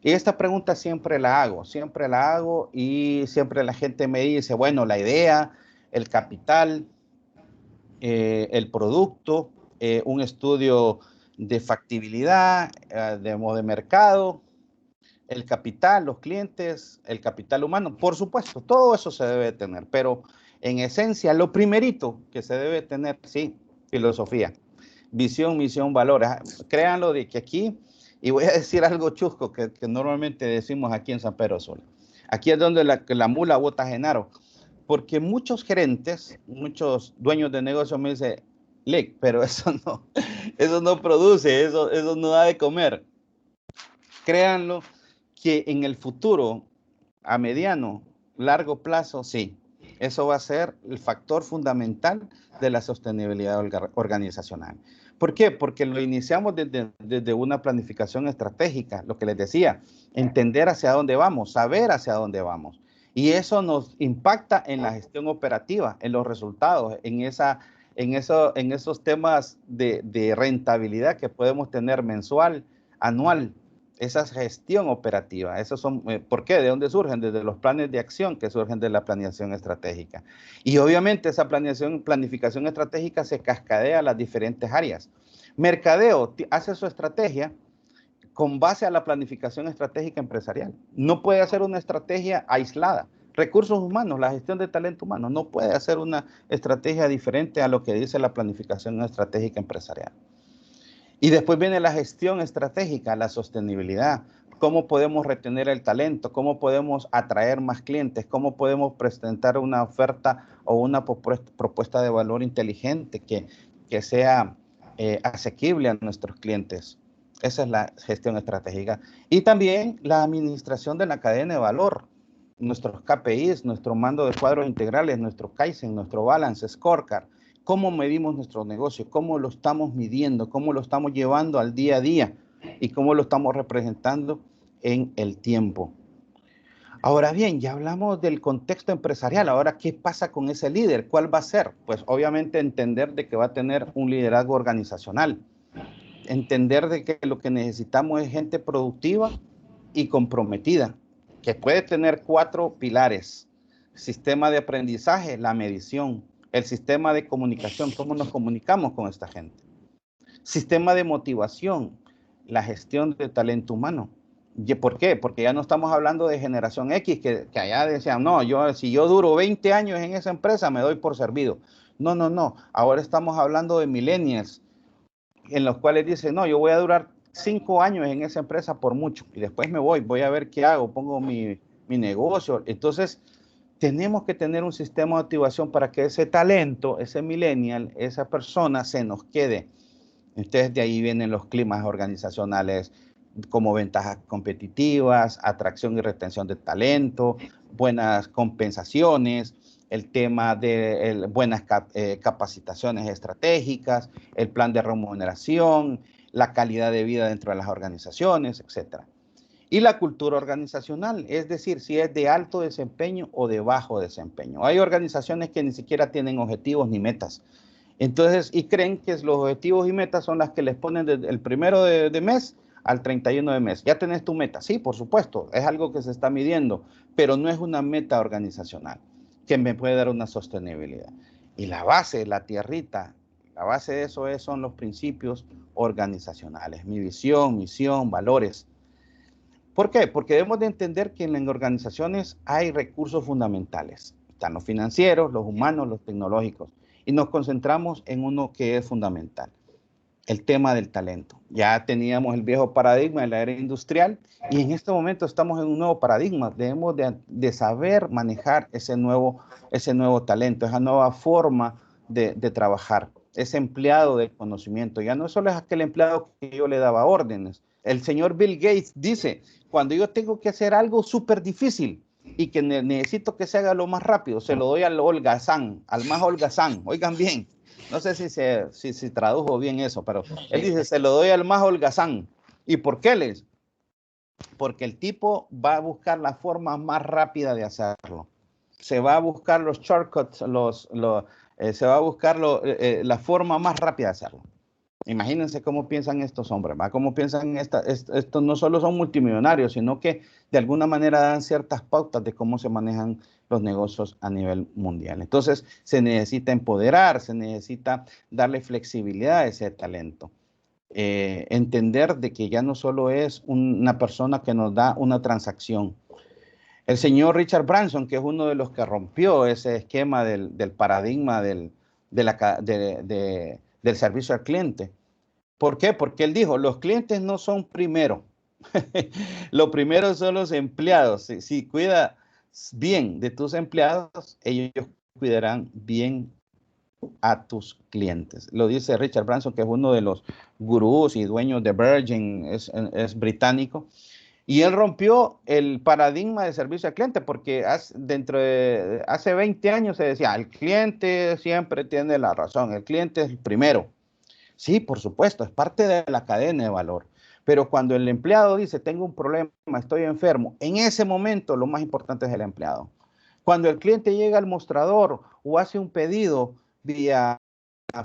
Y esta pregunta siempre la hago y siempre la gente me dice, bueno, la idea, el capital, el producto, un estudio de factibilidad, de mercado, el capital, los clientes, el capital humano, por supuesto, todo eso se debe tener, pero en esencia, lo primerito que se debe tener, sí, filosofía, visión, misión, valores. Créanlo de que aquí, y voy a decir algo chusco que normalmente decimos aquí en San Pedro Sula, aquí es donde la mula bota Genaro, porque muchos gerentes, muchos dueños de negocio me dicen, Lick, pero eso no produce, eso no da de comer. Créanlo que en el futuro, a mediano, largo plazo, sí, eso va a ser el factor fundamental de la sostenibilidad organizacional. ¿Por qué? Porque lo iniciamos desde una planificación estratégica, lo que les decía, entender hacia dónde vamos, saber hacia dónde vamos. Y eso nos impacta en la gestión operativa, en los resultados, en esos temas de rentabilidad que podemos tener mensual, anual, esa gestión operativa. Esos son, ¿por qué? ¿De dónde surgen? Desde los planes de acción que surgen de la planeación estratégica. Y obviamente esa planificación estratégica se cascadea a las diferentes áreas. Mercadeo hace su estrategia con base a la planificación estratégica empresarial. No puede hacer una estrategia aislada. Recursos humanos, la gestión de talento humano, no puede hacer una estrategia diferente a lo que dice la planificación estratégica empresarial. Y después viene la gestión estratégica, la sostenibilidad. ¿Cómo podemos retener el talento? ¿Cómo podemos atraer más clientes? ¿Cómo podemos presentar una oferta o una propuesta de valor inteligente que sea asequible a nuestros clientes? Esa es la gestión estratégica. Y también la administración de la cadena de valor. Nuestros KPIs, nuestro mando de cuadros integrales, nuestro Kaizen, nuestro Balance Scorecard. ¿Cómo medimos nuestro negocio? ¿Cómo lo estamos midiendo? ¿Cómo lo estamos llevando al día a día? ¿Y cómo lo estamos representando en el tiempo? Ahora bien, ya hablamos del contexto empresarial. Ahora, ¿qué pasa con ese líder? ¿Cuál va a ser? Pues obviamente entender de que va a tener un liderazgo organizacional. Entender de que lo que necesitamos es gente productiva y comprometida, que puede tener 4 pilares. Sistema de aprendizaje, la medición. El sistema de comunicación, cómo nos comunicamos con esta gente. Sistema de motivación, la gestión de talento humano. ¿Y por qué? Porque ya no estamos hablando de generación X, que allá decían, no, si yo duro 20 años en esa empresa, me doy por servido. No, no, no. Ahora estamos hablando de millennials, en los cuales dicen, no, yo voy a durar 5 años en esa empresa por mucho, y después me voy a ver qué hago, pongo mi negocio. Entonces, tenemos que tener un sistema de activación para que ese talento, ese millennial, esa persona se nos quede. Entonces, de ahí vienen los climas organizacionales como ventajas competitivas, atracción y retención de talento, buenas compensaciones, el tema de buenas capacitaciones estratégicas, el plan de remuneración, la calidad de vida dentro de las organizaciones, etcétera. Y la cultura organizacional, es decir, si es de alto desempeño o de bajo desempeño. Hay organizaciones que ni siquiera tienen objetivos ni metas. Entonces, y creen que los objetivos y metas son las que les ponen desde el 1 de mes al 31 de mes. Ya tenés tu meta. Sí, por supuesto, es algo que se está midiendo, pero no es una meta organizacional que me puede dar una sostenibilidad. Y la base, la tierrita, la base de eso son los principios organizacionales. Mi visión, misión, valores. ¿Por qué? Porque debemos de entender que en las organizaciones hay recursos fundamentales. Están los financieros, los humanos, los tecnológicos. Y nos concentramos en uno que es fundamental, el tema del talento. Ya teníamos el viejo paradigma de la era industrial y en este momento estamos en un nuevo paradigma. Debemos de saber manejar ese nuevo talento, esa nueva forma de trabajar, ese empleado de conocimiento. Ya no solo es aquel empleado que yo le daba órdenes. El señor Bill Gates dice, cuando yo tengo que hacer algo súper difícil, y que necesito que se haga lo más rápido, se lo doy al holgazán, al más holgazán. Oigan bien, no sé si tradujo bien eso, pero él dice, se lo doy al más holgazán. ¿Y por qué les? Porque el tipo va a buscar la forma más rápida de hacerlo. Se va a buscar los shortcuts, se va a buscar la forma más rápida de hacerlo. Imagínense cómo piensan estos hombres, ¿va? Cómo piensan estos no solo son multimillonarios, sino que de alguna manera dan ciertas pautas de cómo se manejan los negocios a nivel mundial. Entonces, se necesita empoderar, se necesita darle flexibilidad a ese talento. Entender de que ya no solo es una persona que nos da una transacción. El señor Richard Branson, que es uno de los que rompió ese esquema del paradigma del servicio al cliente. ¿Por qué? Porque él dijo, los clientes no son primero. Lo primero son los empleados. Si cuidas bien de tus empleados, ellos cuidarán bien a tus clientes. Lo dice Richard Branson, que es uno de los gurús y dueños de Virgin, es británico. Y él rompió el paradigma de servicio al cliente, porque hace 20 años se decía, el cliente siempre tiene la razón, el cliente es el primero. Sí, por supuesto, es parte de la cadena de valor. Pero cuando el empleado dice, tengo un problema, estoy enfermo, en ese momento lo más importante es el empleado. Cuando el cliente llega al mostrador o hace un pedido vía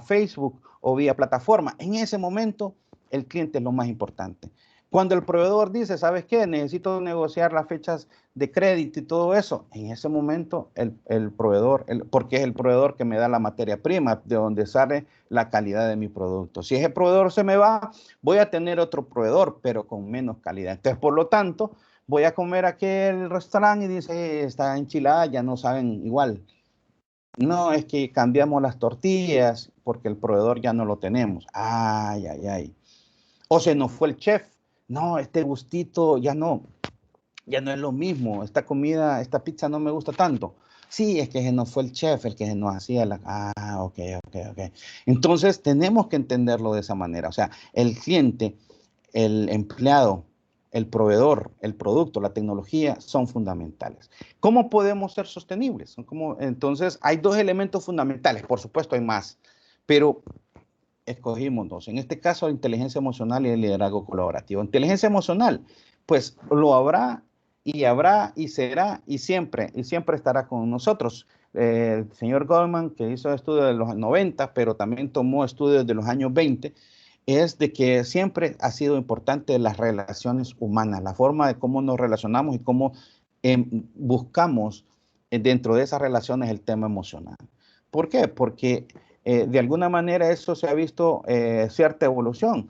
Facebook o vía plataforma, en ese momento el cliente es lo más importante. Cuando el proveedor dice, ¿sabes qué? Necesito negociar las fechas de crédito y todo eso. En ese momento el proveedor, porque es el proveedor que me da la materia prima, de donde sale la calidad de mi producto. Si ese proveedor se me va, voy a tener otro proveedor, pero con menos calidad. Entonces, por lo tanto, voy a comer a aquel restaurante y dice, está enchilada, ya no saben igual. No, es que cambiamos las tortillas porque el proveedor ya no lo tenemos. Ay, ay, ay. O se nos fue el chef. No, este gustito ya no es lo mismo. Esta comida, esta pizza no me gusta tanto. Sí, es que se nos fue el chef, el que nos hacía la... Ah, ok. Entonces, tenemos que entenderlo de esa manera. O sea, el cliente, el empleado, el proveedor, el producto, la tecnología son fundamentales. ¿Cómo podemos ser sostenibles? Entonces, hay dos elementos fundamentales. Por supuesto, hay más, pero escogimos dos. En este caso, la inteligencia emocional y el liderazgo colaborativo. Inteligencia emocional, pues lo habrá y será y siempre estará con nosotros. El señor Goldman, que hizo estudios de los 90, pero también tomó estudios de los años 20, es de que siempre ha sido importante las relaciones humanas, la forma de cómo nos relacionamos y cómo buscamos dentro de esas relaciones el tema emocional. ¿Por qué? Porque de alguna manera eso se ha visto cierta evolución.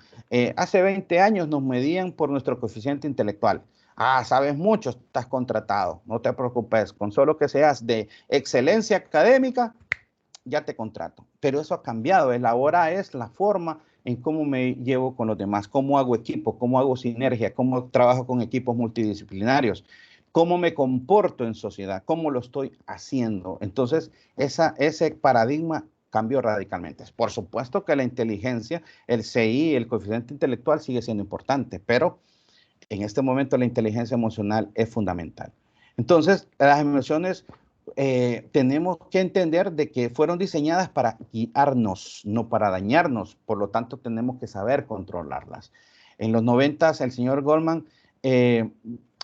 Hace 20 años nos medían por nuestro coeficiente intelectual. Ah, sabes mucho, estás contratado, no te preocupes, con solo que seas de excelencia académica, ya te contrato. Pero eso ha cambiado, ahora es la forma en cómo me llevo con los demás, cómo hago equipo, cómo hago sinergia, cómo trabajo con equipos multidisciplinarios, cómo me comporto en sociedad, cómo lo estoy haciendo. Entonces, ese paradigma cambió radicalmente. Por supuesto que la inteligencia, el CI, el coeficiente intelectual sigue siendo importante, pero en este momento la inteligencia emocional es fundamental. Entonces, las emociones tenemos que entender de que fueron diseñadas para guiarnos, no para dañarnos. Por lo tanto, tenemos que saber controlarlas. En los 90, el señor Goldman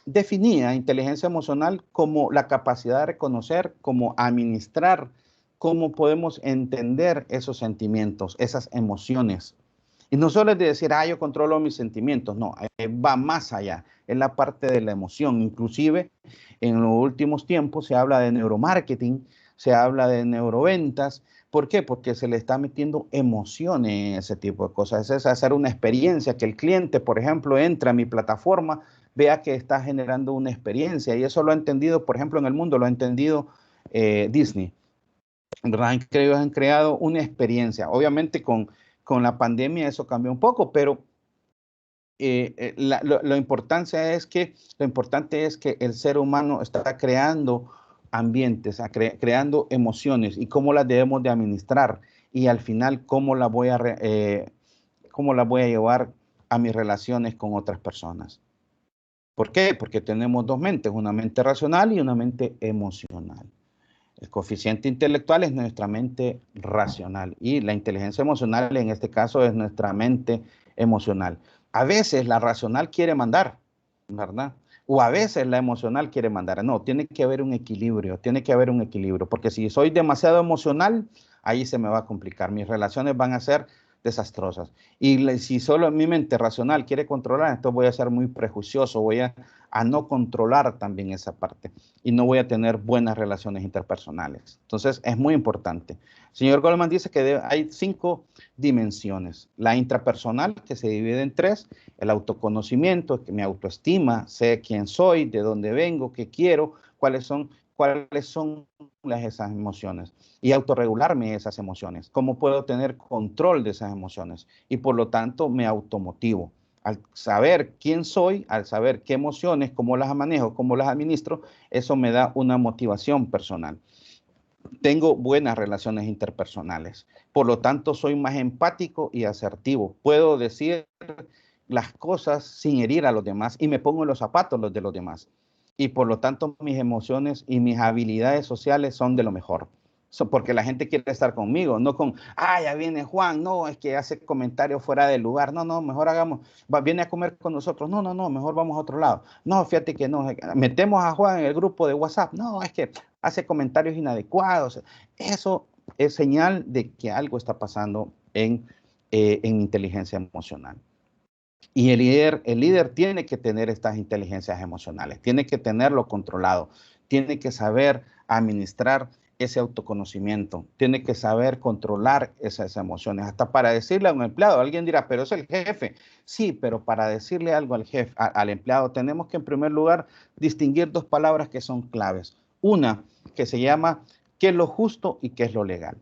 definía inteligencia emocional como la capacidad de reconocer, como administrar, cómo podemos entender esos sentimientos, esas emociones. Y no solo es de decir, yo controlo mis sentimientos, no, va más allá, es la parte de la emoción. Inclusive, en los últimos tiempos se habla de neuromarketing, se habla de neuroventas. ¿Por qué? Porque se le está metiendo emoción en ese tipo de cosas. Es hacer una experiencia, que el cliente, por ejemplo, entre a mi plataforma, vea que está generando una experiencia. Y eso lo ha entendido, por ejemplo, en el mundo, lo ha entendido Disney. ¿Verdad? Ellos han creado una experiencia. Obviamente con la pandemia eso cambió un poco, pero lo importante es que el ser humano está creando ambientes, creando emociones y cómo las debemos de administrar y al final cómo las voy a llevar a mis relaciones con otras personas. ¿Por qué? Porque tenemos dos mentes, una mente racional y una mente emocional. El coeficiente intelectual es nuestra mente racional y la inteligencia emocional en este caso es nuestra mente emocional. A veces la racional quiere mandar, ¿verdad? O a veces la emocional quiere mandar. No, tiene que haber un equilibrio, porque si soy demasiado emocional, ahí se me va a complicar. Mis relaciones van a ser desastrosas. Y si solo mi mente racional quiere controlar, entonces voy a ser muy prejuicioso, voy a no controlar también esa parte y no voy a tener buenas relaciones interpersonales. Entonces, es muy importante. El señor Goleman dice que hay 5 dimensiones. La intrapersonal, que se divide en 3, el autoconocimiento, que mi autoestima, sé quién soy, de dónde vengo, qué quiero, cuáles son esas emociones y autorregularme esas emociones. ¿Cómo puedo tener control de esas emociones? Y por lo tanto me automotivo. Al saber quién soy, al saber qué emociones, cómo las manejo, cómo las administro, eso me da una motivación personal. Tengo buenas relaciones interpersonales. Por lo tanto, soy más empático y asertivo. Puedo decir las cosas sin herir a los demás y me pongo en los zapatos de los demás. Y por lo tanto, mis emociones y mis habilidades sociales son de lo mejor. Porque la gente quiere estar conmigo, no con, ya viene Juan, no, es que hace comentarios fuera de lugar, no, mejor viene a comer con nosotros, no, mejor vamos a otro lado. No, fíjate que no, metemos a Juan en el grupo de WhatsApp, no, es que hace comentarios inadecuados. Eso es señal de que algo está pasando en inteligencia emocional. Y el líder tiene que tener estas inteligencias emocionales, tiene que tenerlo controlado, tiene que saber administrar ese autoconocimiento, tiene que saber controlar esas emociones, hasta para decirle a un empleado. Alguien dirá, pero es el jefe. Sí, pero para decirle algo al jefe, al empleado, tenemos que en primer lugar distinguir 2 palabras que son claves. Una que se llama qué es lo justo y qué es lo legal.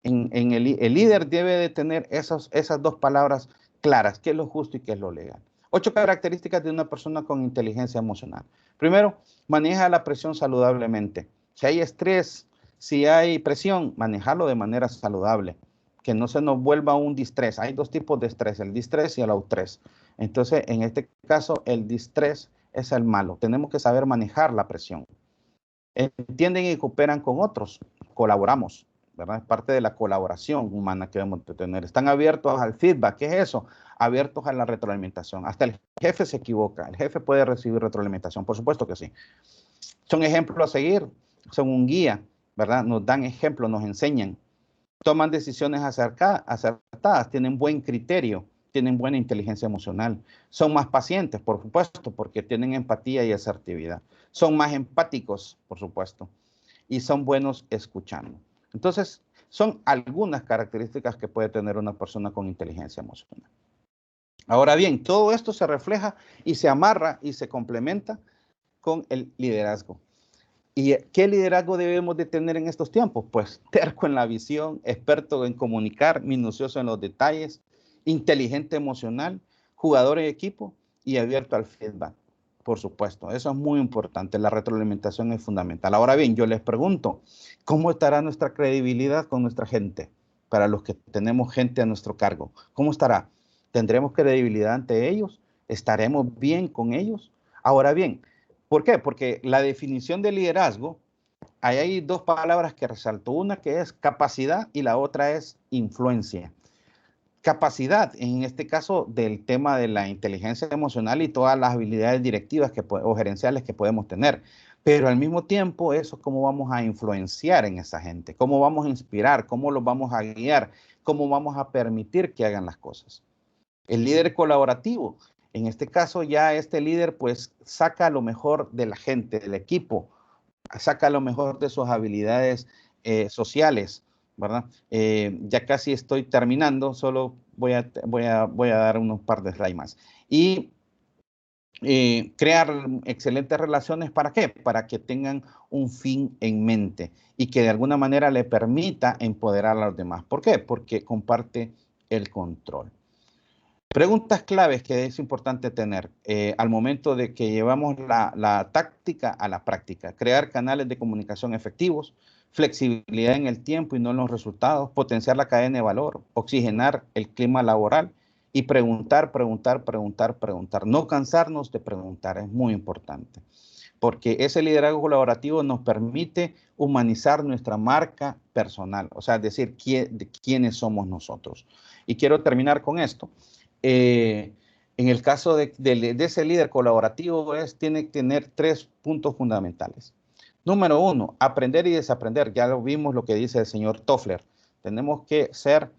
El líder debe de tener esas 2 palabras claras, qué es lo justo y qué es lo legal. 8 características de una persona con inteligencia emocional. Primero, maneja la presión saludablemente. Si hay estrés, si hay presión, manejarlo de manera saludable, que no se nos vuelva un distrés. Hay 2 tipos de estrés, el distrés y el austrés. Entonces, en este caso, el distrés es el malo. Tenemos que saber manejar la presión. Entienden y cooperan con otros, colaboramos, ¿verdad? Es parte de la colaboración humana que debemos de tener. Están abiertos al feedback. ¿Qué es eso? Abiertos a la retroalimentación. Hasta el jefe se equivoca. El jefe puede recibir retroalimentación. Por supuesto que sí. Son ejemplos a seguir. Son un guía, ¿verdad? Nos dan ejemplos, nos enseñan. Toman decisiones acertadas. Tienen buen criterio. Tienen buena inteligencia emocional. Son más pacientes, por supuesto, porque tienen empatía y asertividad. Son más empáticos, por supuesto. Y son buenos escuchando. Entonces, son algunas características que puede tener una persona con inteligencia emocional. Ahora bien, todo esto se refleja y se amarra y se complementa con el liderazgo. ¿Y qué liderazgo debemos de tener en estos tiempos? Pues terco en la visión, experto en comunicar, minucioso en los detalles, inteligente emocional, jugador en equipo y abierto al feedback. Por supuesto, eso es muy importante. La retroalimentación es fundamental. Ahora bien, yo les pregunto, ¿cómo estará nuestra credibilidad con nuestra gente? Para los que tenemos gente a nuestro cargo, ¿cómo estará? ¿Tendremos credibilidad ante ellos? ¿Estaremos bien con ellos? Ahora bien, ¿por qué? Porque la definición de liderazgo, ahí hay 2 palabras que resalto. Una que es capacidad y la otra es influencia. Capacidad, en este caso, del tema de la inteligencia emocional y todas las habilidades directivas o gerenciales que podemos tener. Pero al mismo tiempo, eso cómo vamos a influenciar en esa gente, cómo vamos a inspirar, cómo los vamos a guiar, cómo vamos a permitir que hagan las cosas. El líder colaborativo, en este caso ya este líder pues saca lo mejor de la gente, del equipo, saca lo mejor de sus habilidades sociales, ¿verdad? Ya casi estoy terminando, solo voy a dar unos par de slides más. Y crear excelentes relaciones, ¿para qué? Para que tengan un fin en mente y que de alguna manera le permita empoderar a los demás. ¿Por qué? Porque comparte el control. Preguntas claves que es importante tener al momento de que llevamos la táctica a la práctica. Crear canales de comunicación efectivos, flexibilidad en el tiempo y no en los resultados, potenciar la cadena de valor, oxigenar el clima laboral y preguntar. No cansarnos de preguntar, es muy importante. Porque ese liderazgo colaborativo nos permite humanizar nuestra marca personal, o sea, decir quiénes somos nosotros. Y quiero terminar con esto. En el caso de ese líder colaborativo, tiene que tener 3 puntos fundamentales. Número 1, aprender y desaprender. Ya lo vimos lo que dice el señor Toffler. Tenemos que ser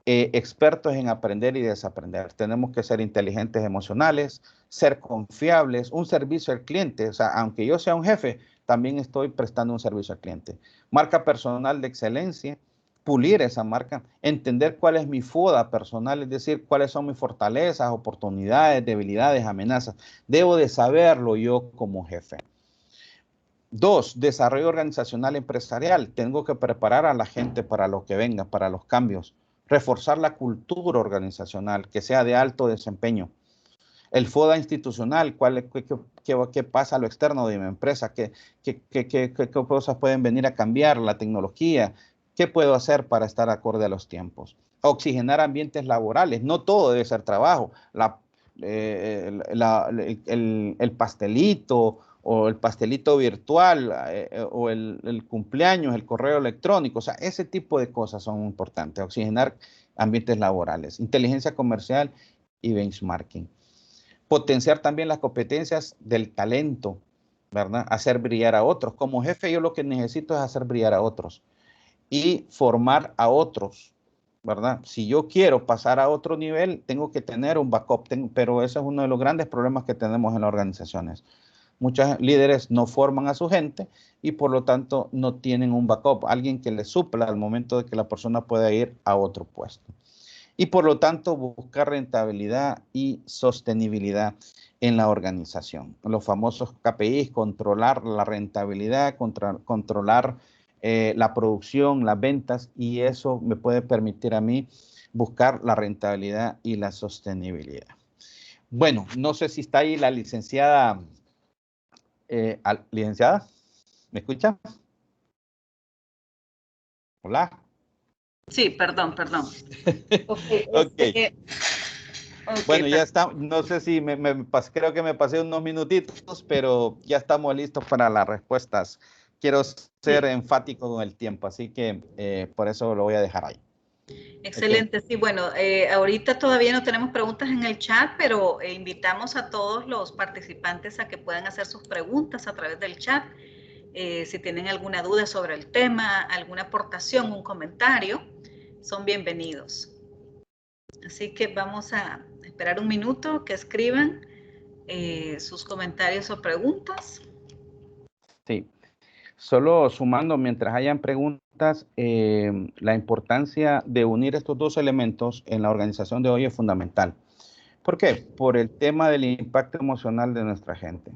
expertos en aprender y desaprender. Tenemos que ser inteligentes emocionales, ser confiables, un servicio al cliente. O sea, aunque yo sea un jefe, también estoy prestando un servicio al cliente. Marca personal de excelencia, pulir esa marca, entender cuál es mi FODA personal, es decir, cuáles son mis fortalezas, oportunidades, debilidades, amenazas. Debo de saberlo yo como jefe. 2, desarrollo organizacional empresarial. Tengo que preparar a la gente para lo que venga, para los cambios. Reforzar la cultura organizacional, que sea de alto desempeño. El FODA institucional, qué pasa a lo externo de mi empresa, qué cosas pueden venir a cambiar, la tecnología, qué puedo hacer para estar acorde a los tiempos. Oxigenar ambientes laborales, no todo debe ser trabajo. El pastelito o el pastelito virtual o el cumpleaños, el correo electrónico, o sea, ese tipo de cosas son importantes. Oxigenar ambientes laborales, inteligencia comercial y benchmarking. Potenciar también las competencias del talento, ¿verdad? Hacer brillar a otros. Como jefe, yo lo que necesito es hacer brillar a otros y formar a otros, ¿verdad? Si yo quiero pasar a otro nivel, tengo que tener un backup, pero ese es uno de los grandes problemas que tenemos en las organizaciones. Muchos líderes no forman a su gente y por lo tanto no tienen un backup, alguien que les supla al momento de que la persona pueda ir a otro puesto. Y por lo tanto buscar rentabilidad y sostenibilidad en la organización. Los famosos KPIs, controlar la rentabilidad, controlar la producción, las ventas, y eso me puede permitir a mí buscar la rentabilidad y la sostenibilidad. Bueno, no sé si está ahí la licenciada. Licenciada, ¿me escucha? Hola. Sí, perdón. Okay, Ok. Bueno, ya perfecto. está. No sé si creo que me pasé unos minutitos, pero ya estamos listos para las respuestas. Quiero ser Sí, enfático con el tiempo, así que por eso lo voy a dejar ahí. Okay. excelente. Sí, bueno, ahorita todavía no tenemos preguntas en el chat, pero invitamos a todos los participantes a que puedan hacer sus preguntas a través del chat. Si tienen alguna duda sobre el tema, alguna aportación, un comentario, son bienvenidos. Así que vamos a esperar un minuto que escriban sus comentarios o preguntas. Sí. Solo sumando, mientras hayan preguntas, la importancia de unir estos dos elementos en la organización de hoy es fundamental. ¿Por qué? Por el tema del impacto emocional de nuestra gente.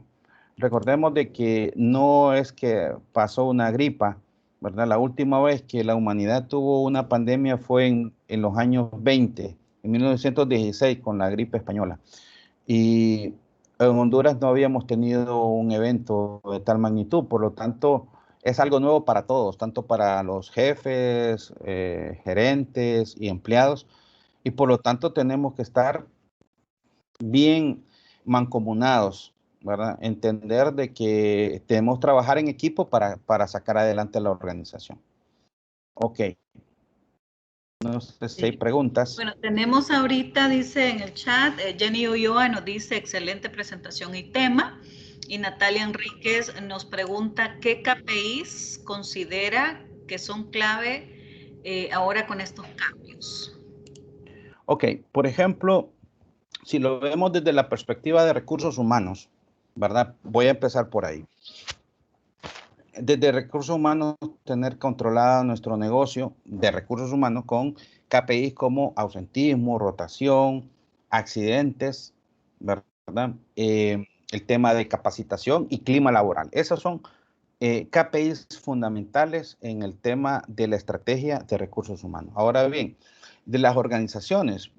Recordemos de que no es que pasó una gripa, ¿verdad? La última vez que la humanidad tuvo una pandemia fue en los años 20, en 1916, con la gripe española. Y en Honduras no habíamos tenido un evento de tal magnitud, por lo tanto, es algo nuevo para todos, tanto para los jefes, gerentes y empleados, y por lo tanto tenemos que estar bien mancomunados, ¿verdad? Entender de que debemos trabajar en equipo para sacar adelante la organización. Ok. No sé si hay Sí. preguntas. Bueno, tenemos ahorita, dice en el chat, Jenny Ulloa nos dice excelente presentación y tema. Y Natalia Enríquez nos pregunta qué KPIs considera que son clave ahora con estos cambios. Ok, por ejemplo, si lo vemos desde la perspectiva de recursos humanos, ¿verdad? Voy a empezar por ahí. Desde recursos humanos, tener controlado nuestro negocio de recursos humanos con KPIs como ausentismo, rotación, accidentes, ¿verdad? El tema de capacitación y clima laboral. Esos son KPIs fundamentales en el tema de la estrategia de recursos humanos. Ahora bien, de las organizaciones,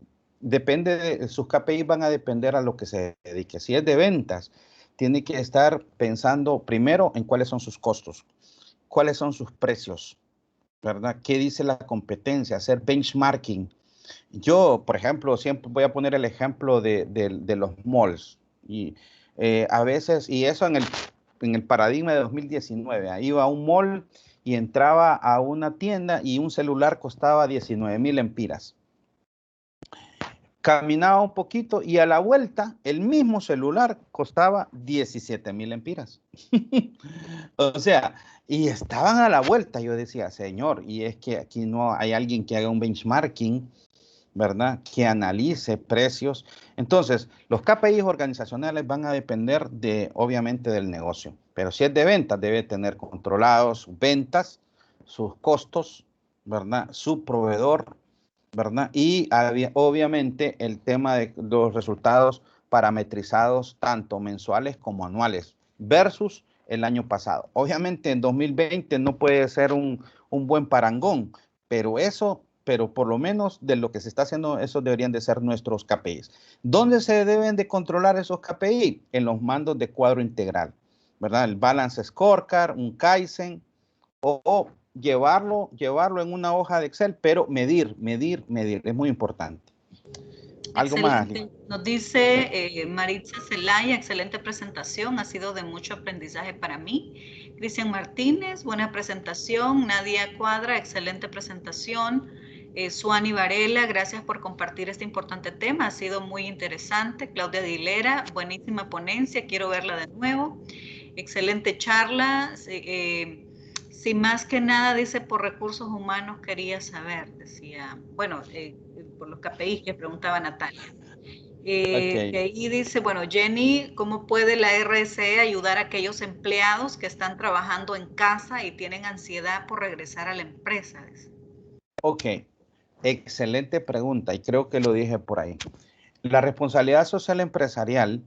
sus KPIs van a depender a lo que se dedique. Si es de ventas, tiene que estar pensando primero en cuáles son sus costos, cuáles son sus precios, ¿verdad? ¿Qué dice la competencia? Hacer benchmarking, Yo, por ejemplo, siempre voy a poner el ejemplo de los malls. Y a veces, y eso en el paradigma de 2019, iba a un mall y entraba a una tienda y un celular costaba 19,000 lempiras. Caminaba un poquito y a la vuelta el mismo celular costaba 17,000 lempiras. O sea, y estaban a la vuelta. Yo decía, señor, y es que aquí no hay alguien que haga un benchmarking, ¿verdad? Que analice precios. Entonces, los KPIs organizacionales van a depender obviamente, del negocio. Pero si es de ventas, debe tener controlados sus ventas, sus costos, ¿verdad? Su proveedor, ¿verdad? Y obviamente el tema de los resultados parametrizados tanto mensuales como anuales versus el año pasado. Obviamente en 2020 no puede ser un buen parangón, pero por lo menos de lo que se está haciendo, esos deberían de ser nuestros KPIs. ¿Dónde se deben de controlar esos KPI? En los mandos de cuadro integral, ¿verdad? El Balance Scorecard, un Kaizen o llevarlo en una hoja de Excel, pero medir, es muy importante. ¿Algo más? Excelente. Nos dice Maritza Zelaya, excelente presentación, ha sido de mucho aprendizaje para mí. Cristian Martínez, buena presentación. Nadia Cuadra, excelente presentación. Suani Varela, gracias por compartir este importante tema, ha sido muy interesante. Claudia Aguilera, buenísima ponencia, quiero verla de nuevo. Excelente charla. Si más que nada, dice, por recursos humanos quería saber, decía, bueno, por los KPIs que preguntaba Natalia. Okay. De ahí dice, bueno, Jenny, ¿cómo puede la RSE ayudar a aquellos empleados que están trabajando en casa y tienen ansiedad por regresar a la empresa? Ok, excelente pregunta y creo que lo dije por ahí. La responsabilidad social empresarial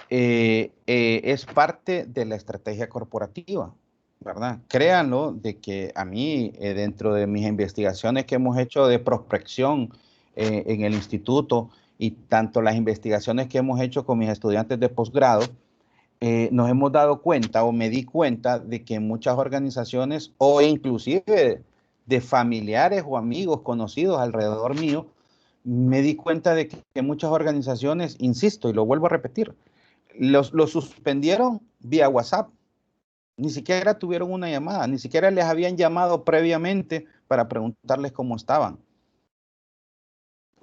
es parte de la estrategia corporativa, ¿verdad? Créanlo de que a mí, dentro de mis investigaciones que hemos hecho de prospección en el instituto y tanto las investigaciones que hemos hecho con mis estudiantes de posgrado, nos hemos dado cuenta o me di cuenta de que muchas organizaciones o inclusive de familiares o amigos conocidos alrededor mío, me di cuenta de que muchas organizaciones, insisto y lo vuelvo a repetir, los suspendieron vía WhatsApp. Ni siquiera tuvieron una llamada, ni siquiera les habían llamado previamente para preguntarles cómo estaban.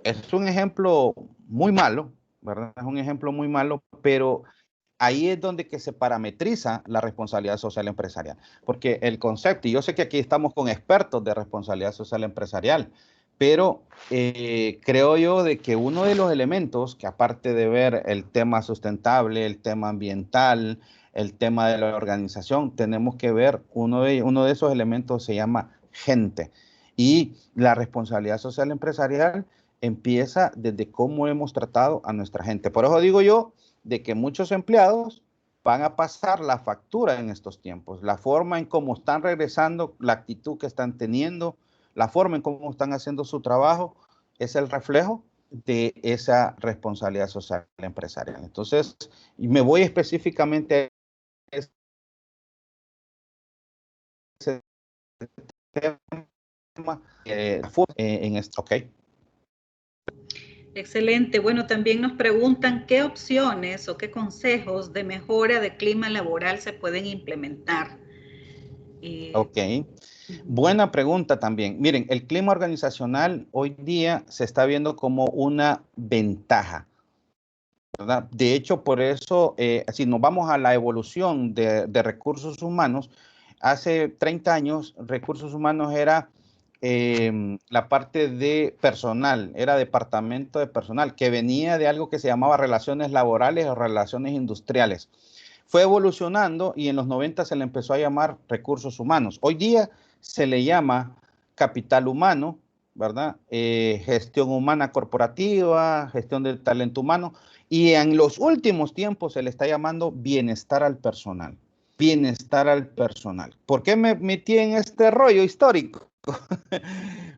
Es un ejemplo muy malo, ¿verdad? Es un ejemplo muy malo, pero ahí es donde que se parametriza la responsabilidad social empresarial. Porque el concepto, y yo sé que aquí estamos con expertos de responsabilidad social empresarial, pero creo yo de que uno de los elementos, que aparte de ver el tema sustentable, el tema ambiental, el tema de la organización, tenemos que ver uno de esos elementos se llama gente. Y la responsabilidad social empresarial empieza desde cómo hemos tratado a nuestra gente. Por eso digo yo de que muchos empleados van a pasar la factura en estos tiempos. La forma en cómo están regresando, la actitud que están teniendo, la forma en cómo están haciendo su trabajo, es el reflejo de esa responsabilidad social empresarial. Entonces, me voy específicamente a ese tema en esto, ¿ok? Excelente. Bueno, también nos preguntan qué opciones o qué consejos de mejora de clima laboral se pueden implementar. Ok. Buena pregunta también. Miren, el clima organizacional hoy día se está viendo como una ventaja, ¿verdad? De hecho, por eso, si nos vamos a la evolución de recursos humanos, hace 30 años, recursos humanos era la parte de personal, era departamento de personal, que venía de algo que se llamaba relaciones laborales o relaciones industriales. Fue evolucionando y en los 90 se le empezó a llamar recursos humanos. Hoy día se le llama capital humano, ¿verdad? Gestión humana corporativa, gestión del talento humano. Y en los últimos tiempos se le está llamando bienestar al personal. Bienestar al personal. ¿Por qué me metí en este rollo histórico?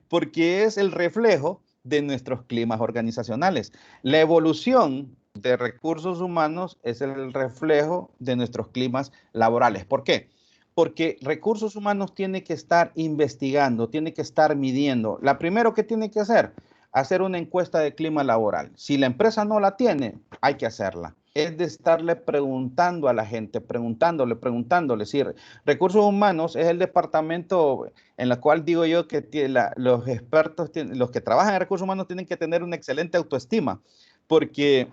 Porque es el reflejo de nuestros climas organizacionales. La evolución de recursos humanos es el reflejo de nuestros climas laborales. ¿Por qué? Porque recursos humanos tiene que estar investigando, tiene que estar midiendo. La primero que tiene que hacer, hacer una encuesta de clima laboral. Si la empresa no la tiene, hay que hacerla. Es de estarle preguntando a la gente, preguntándole. Si recursos humanos es el departamento en el cual digo yo que los expertos, los que trabajan en recursos humanos tienen que tener una excelente autoestima, porque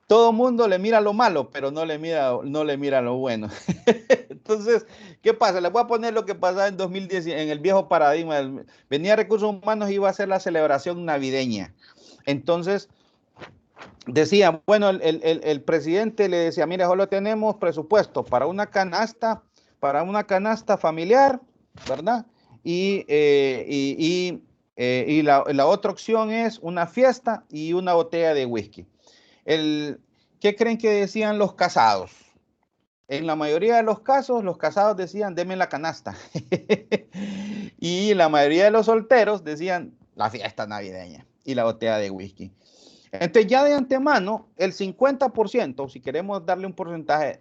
todo el mundo le mira lo malo, pero no le mira lo bueno. Entonces, ¿qué pasa? Les voy a poner lo que pasaba en 2010, en el viejo paradigma. Venía Recursos Humanos y iba a hacer la celebración navideña. Entonces, decía, bueno, el presidente le decía, mire, solo tenemos presupuesto para una canasta familiar, ¿verdad? Y la otra opción es una fiesta y una botella de whisky. ¿Qué creen que decían los casados? En la mayoría de los casos, los casados decían, deme la canasta. Y la mayoría de los solteros decían, la fiesta navideña y la botella de whisky. Entonces, ya de antemano, el 50%, si queremos darle un porcentaje,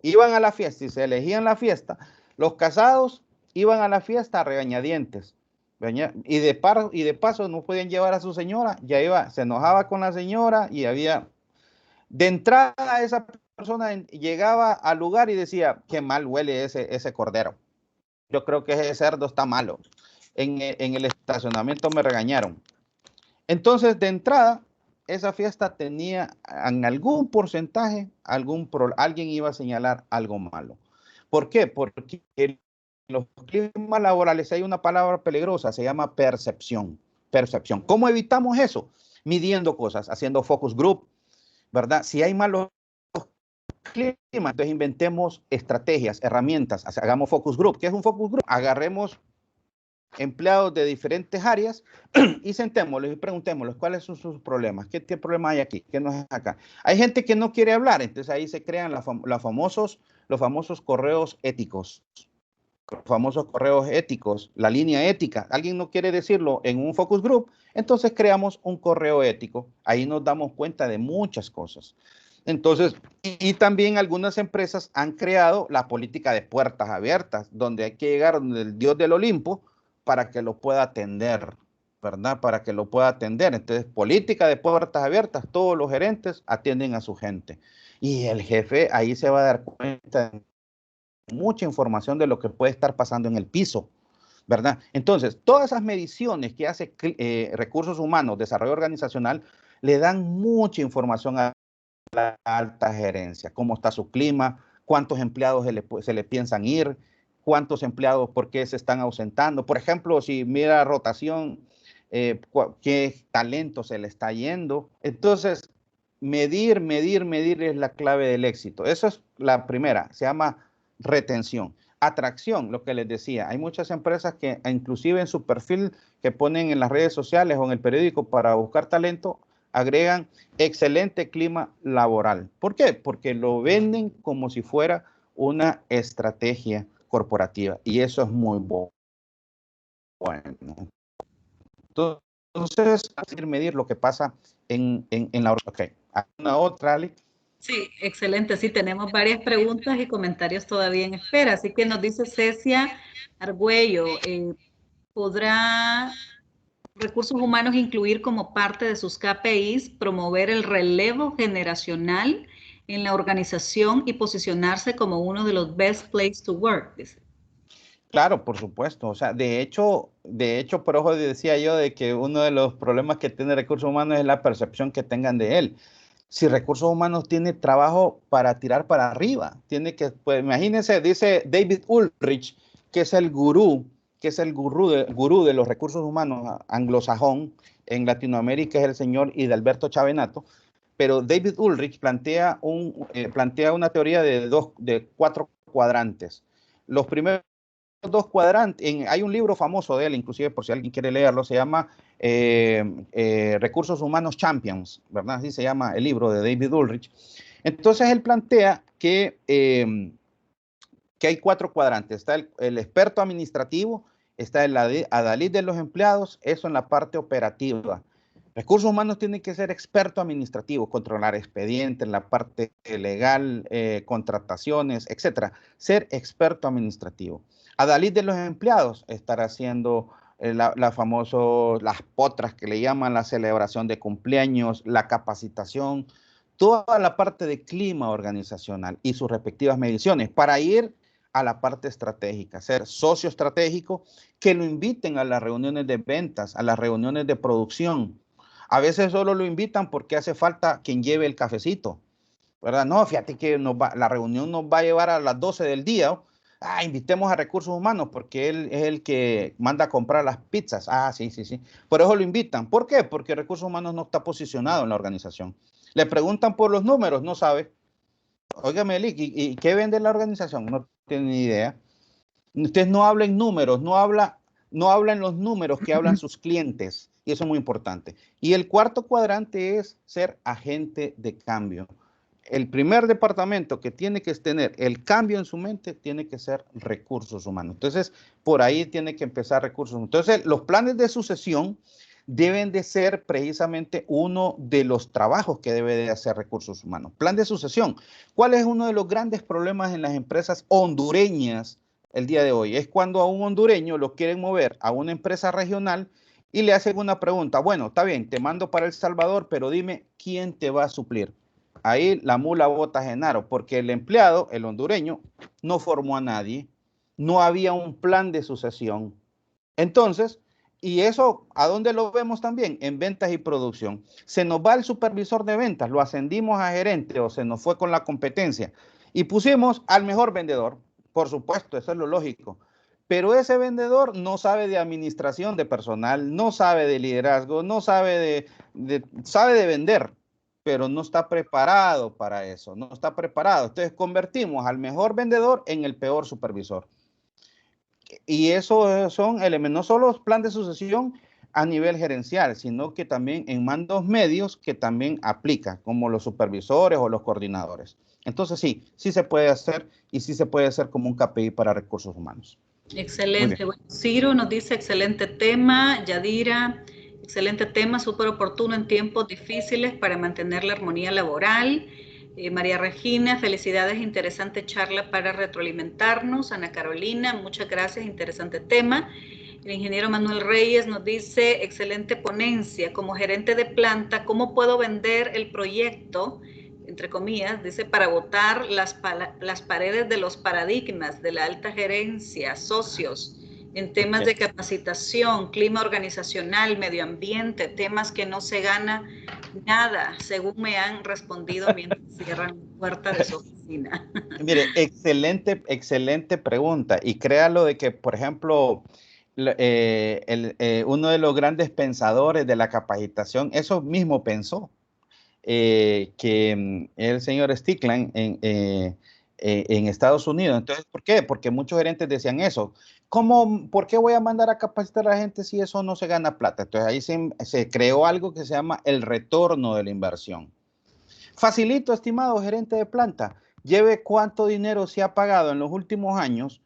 iban a la fiesta y se elegían la fiesta. Los casados iban a la fiesta a regañadientes. Y de paso no podían llevar a su señora, se enojaba con la señora y había... De entrada, esa persona llegaba al lugar y decía, qué mal huele ese cordero. Yo creo que ese cerdo está malo. En el estacionamiento me regañaron. Entonces, de entrada, esa fiesta tenía en algún porcentaje, alguien iba a señalar algo malo. ¿Por qué? Porque en los climas laborales hay una palabra peligrosa, se llama percepción. Percepción. ¿Cómo evitamos eso? Midiendo cosas, haciendo focus group, ¿verdad? Si hay malos climas, entonces inventemos estrategias, herramientas, hagamos focus group. ¿Qué es un focus group? Agarremos empleados de diferentes áreas y sentémoslos y preguntémosles cuáles son sus problemas, qué problema hay aquí, qué no es acá. Hay gente que no quiere hablar, entonces ahí se crean los famosos correos éticos. Los famosos correos éticos, la línea ética. Alguien no quiere decirlo en un focus group, entonces creamos un correo ético. Ahí nos damos cuenta de muchas cosas. Entonces, y también algunas empresas han creado la política de puertas abiertas, donde hay que llegar donde el Dios del Olimpo para que lo pueda atender, ¿verdad? Para que lo pueda atender. Entonces, política de puertas abiertas, todos los gerentes atienden a su gente. Y el jefe ahí se va a dar cuenta de mucha información de lo que puede estar pasando en el piso, ¿verdad? Entonces, todas esas mediciones que hace Recursos Humanos, Desarrollo Organizacional, le dan mucha información a la alta gerencia, cómo está su clima, cuántos empleados se le piensan ir, cuántos empleados, por qué se están ausentando. Por ejemplo, si mira rotación, qué talento se le está yendo. Entonces, medir es la clave del éxito. Eso es la primera, se llama retención. Atracción, lo que les decía, hay muchas empresas que inclusive en su perfil que ponen en las redes sociales o en el periódico para buscar talento, agregan excelente clima laboral. ¿Por qué? Porque lo venden como si fuera una estrategia corporativa y eso es muy bueno. Entonces, así medir lo que pasa en la... Ok, una otra, Ali. Sí, excelente. Sí, tenemos varias preguntas y comentarios todavía en espera. Así que nos dice Cecia Argüello, ¿podrá Recursos Humanos incluir como parte de sus KPIs promover el relevo generacional en la organización y posicionarse como uno de los best places to work? Dice. Claro, por supuesto. O sea, de hecho, por ojo decía yo de que uno de los problemas que tiene Recursos Humanos es la percepción que tengan de él. Si Recursos Humanos tiene trabajo para tirar para arriba, tiene que, pues imagínense, dice David Ulrich, que es el gurú, gurú de los recursos humanos anglosajón, en Latinoamérica es el señor Hidalberto Chavenato, pero David Ulrich plantea una teoría de 4 cuadrantes. Los primeros 2 cuadrantes, hay un libro famoso de él, inclusive por si alguien quiere leerlo, se llama Recursos Humanos Champions, ¿verdad? Así se llama el libro de David Ulrich. Entonces él plantea que hay 4 cuadrantes. Está el experto administrativo, está el adalid de los empleados, eso en la parte operativa. Recursos Humanos tienen que ser experto administrativo, controlar expedientes, en la parte legal, contrataciones, etcétera. Ser experto administrativo. Adalid de los empleados, estar haciendo las potras que le llaman, la celebración de cumpleaños, la capacitación, toda la parte de clima organizacional y sus respectivas mediciones para ir a la parte estratégica, ser socio estratégico, que lo inviten a las reuniones de ventas, a las reuniones de producción. A veces solo lo invitan porque hace falta quien lleve el cafecito, ¿verdad? No, fíjate que la reunión nos va a llevar a las 12 del día. ¿Oh? Invitemos a recursos humanos porque él es el que manda a comprar las pizzas. Sí. Por eso lo invitan. ¿Por qué? Porque recursos humanos no está posicionado en la organización. Le preguntan por los números, no sabe. Óigame, Elic, ¿y qué vende la organización? No tiene ni idea. Usted no habla en números, no habla en los números que hablan sus clientes. Y eso es muy importante. Y el cuarto cuadrante es ser agente de cambio. El primer departamento que tiene que tener el cambio en su mente tiene que ser recursos humanos. Entonces, por ahí tiene que empezar recursos humanos. Entonces, los planes de sucesión deben de ser precisamente uno de los trabajos que debe de hacer recursos humanos. Plan de sucesión. ¿Cuál es uno de los grandes problemas en las empresas hondureñas el día de hoy? Es cuando a un hondureño lo quieren mover a una empresa regional y le hacen una pregunta. Bueno, está bien, te mando para El Salvador, pero dime, ¿quién te va a suplir? Ahí la mula bota Genaro, porque el empleado, el hondureño, no formó a nadie, no había un plan de sucesión. Entonces, y eso, ¿a dónde lo vemos también? En ventas y producción. Se nos va el supervisor de ventas, lo ascendimos a gerente o se nos fue con la competencia y pusimos al mejor vendedor, por supuesto, eso es lo lógico. Pero ese vendedor no sabe de administración de personal, no sabe de liderazgo, no sabe sabe de vender, pero no está preparado para eso, no está preparado. Entonces convertimos al mejor vendedor en el peor supervisor. Y eso son elementos, no solo plan de sucesión a nivel gerencial, sino que también en mandos medios que también aplica, como los supervisores o los coordinadores. Entonces sí se puede hacer y sí se puede hacer como un KPI para recursos humanos. Excelente. Bueno, Ciro nos dice, excelente tema. Yadira, excelente tema, súper oportuno en tiempos difíciles para mantener la armonía laboral. María Regina, felicidades, interesante charla para retroalimentarnos. Ana Carolina, muchas gracias, interesante tema. El ingeniero Manuel Reyes nos dice, excelente ponencia. Como gerente de planta, ¿cómo puedo vender el proyecto? Entre comillas, dice, para botar las paredes de los paradigmas de la alta gerencia, socios, en temas de capacitación, clima organizacional, medio ambiente, temas que no se gana nada, según me han respondido mientras cierran la puerta de su oficina. Mire, excelente pregunta. Y créalo de que, por ejemplo, uno de los grandes pensadores de la capacitación, eso mismo pensó. Que el señor Stickland en Estados Unidos. Entonces, ¿por qué? Porque muchos gerentes decían eso. ¿Por qué voy a mandar a capacitar a la gente si eso no se gana plata? Entonces ahí se creó algo que se llama el retorno de la inversión. Facilito, estimado gerente de planta, lleve cuánto dinero se ha pagado en los últimos años,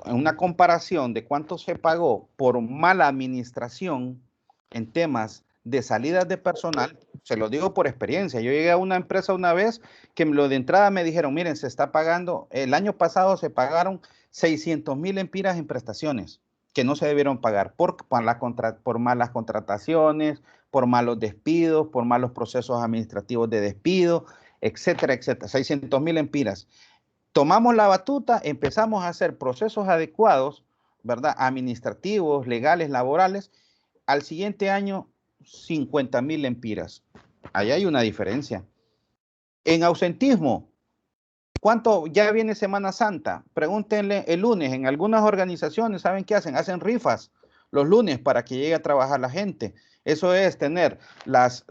en una comparación de cuánto se pagó por mala administración en temas de salidas de personal. Se lo digo por experiencia. Yo llegué a una empresa una vez que lo de entrada me dijeron, miren, se está pagando, el año pasado se pagaron 600,000 lempiras en prestaciones que no se debieron pagar por malas contrataciones, por malos despidos, por malos procesos administrativos de despido, etcétera, etcétera. 600,000 lempiras. Tomamos la batuta, empezamos a hacer procesos adecuados, ¿verdad? Administrativos, legales, laborales. Al siguiente año, 50,000 lempiras. Ahí hay una diferencia. En ausentismo, ¿cuánto? Ya viene Semana Santa. Pregúntenle el lunes. En algunas organizaciones, ¿saben qué hacen? Hacen rifas los lunes para que llegue a trabajar la gente. Eso es tener las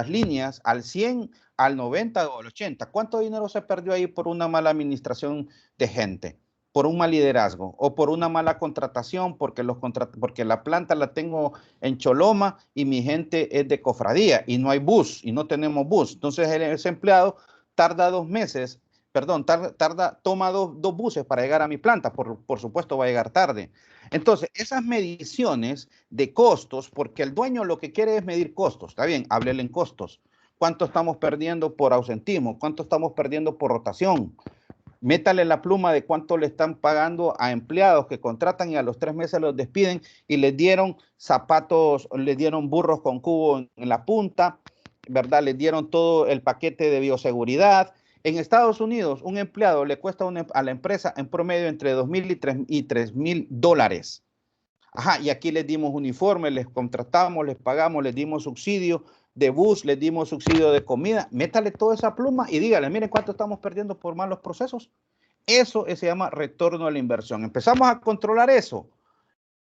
líneas al 100, al 90 o al 80. ¿Cuánto dinero se perdió ahí por una mala administración de gente? Por un mal liderazgo o por una mala contratación, porque la planta la tengo en Choloma y mi gente es de cofradía y no hay bus y no tenemos bus. Entonces ese empleado tarda 2 meses, toma dos buses para llegar a mi planta, por supuesto va a llegar tarde. Entonces, esas mediciones de costos, porque el dueño lo que quiere es medir costos, está bien, háblele en costos. ¿Cuánto estamos perdiendo por ausentismo? ¿Cuánto estamos perdiendo por rotación? Métale la pluma de cuánto le están pagando a empleados que contratan y a los 3 meses los despiden y les dieron zapatos, les dieron burros con cubo en la punta, ¿verdad? Les dieron todo el paquete de bioseguridad. En Estados Unidos, un empleado le cuesta a la empresa en promedio entre 2,000 y 3,000 dólares. Ajá, y aquí les dimos uniformes, les contratamos, les pagamos, les dimos subsidio de bus, les dimos subsidio de comida. Métale toda esa pluma y dígale, miren cuánto estamos perdiendo por malos procesos. Eso se llama retorno a la inversión. Empezamos a controlar eso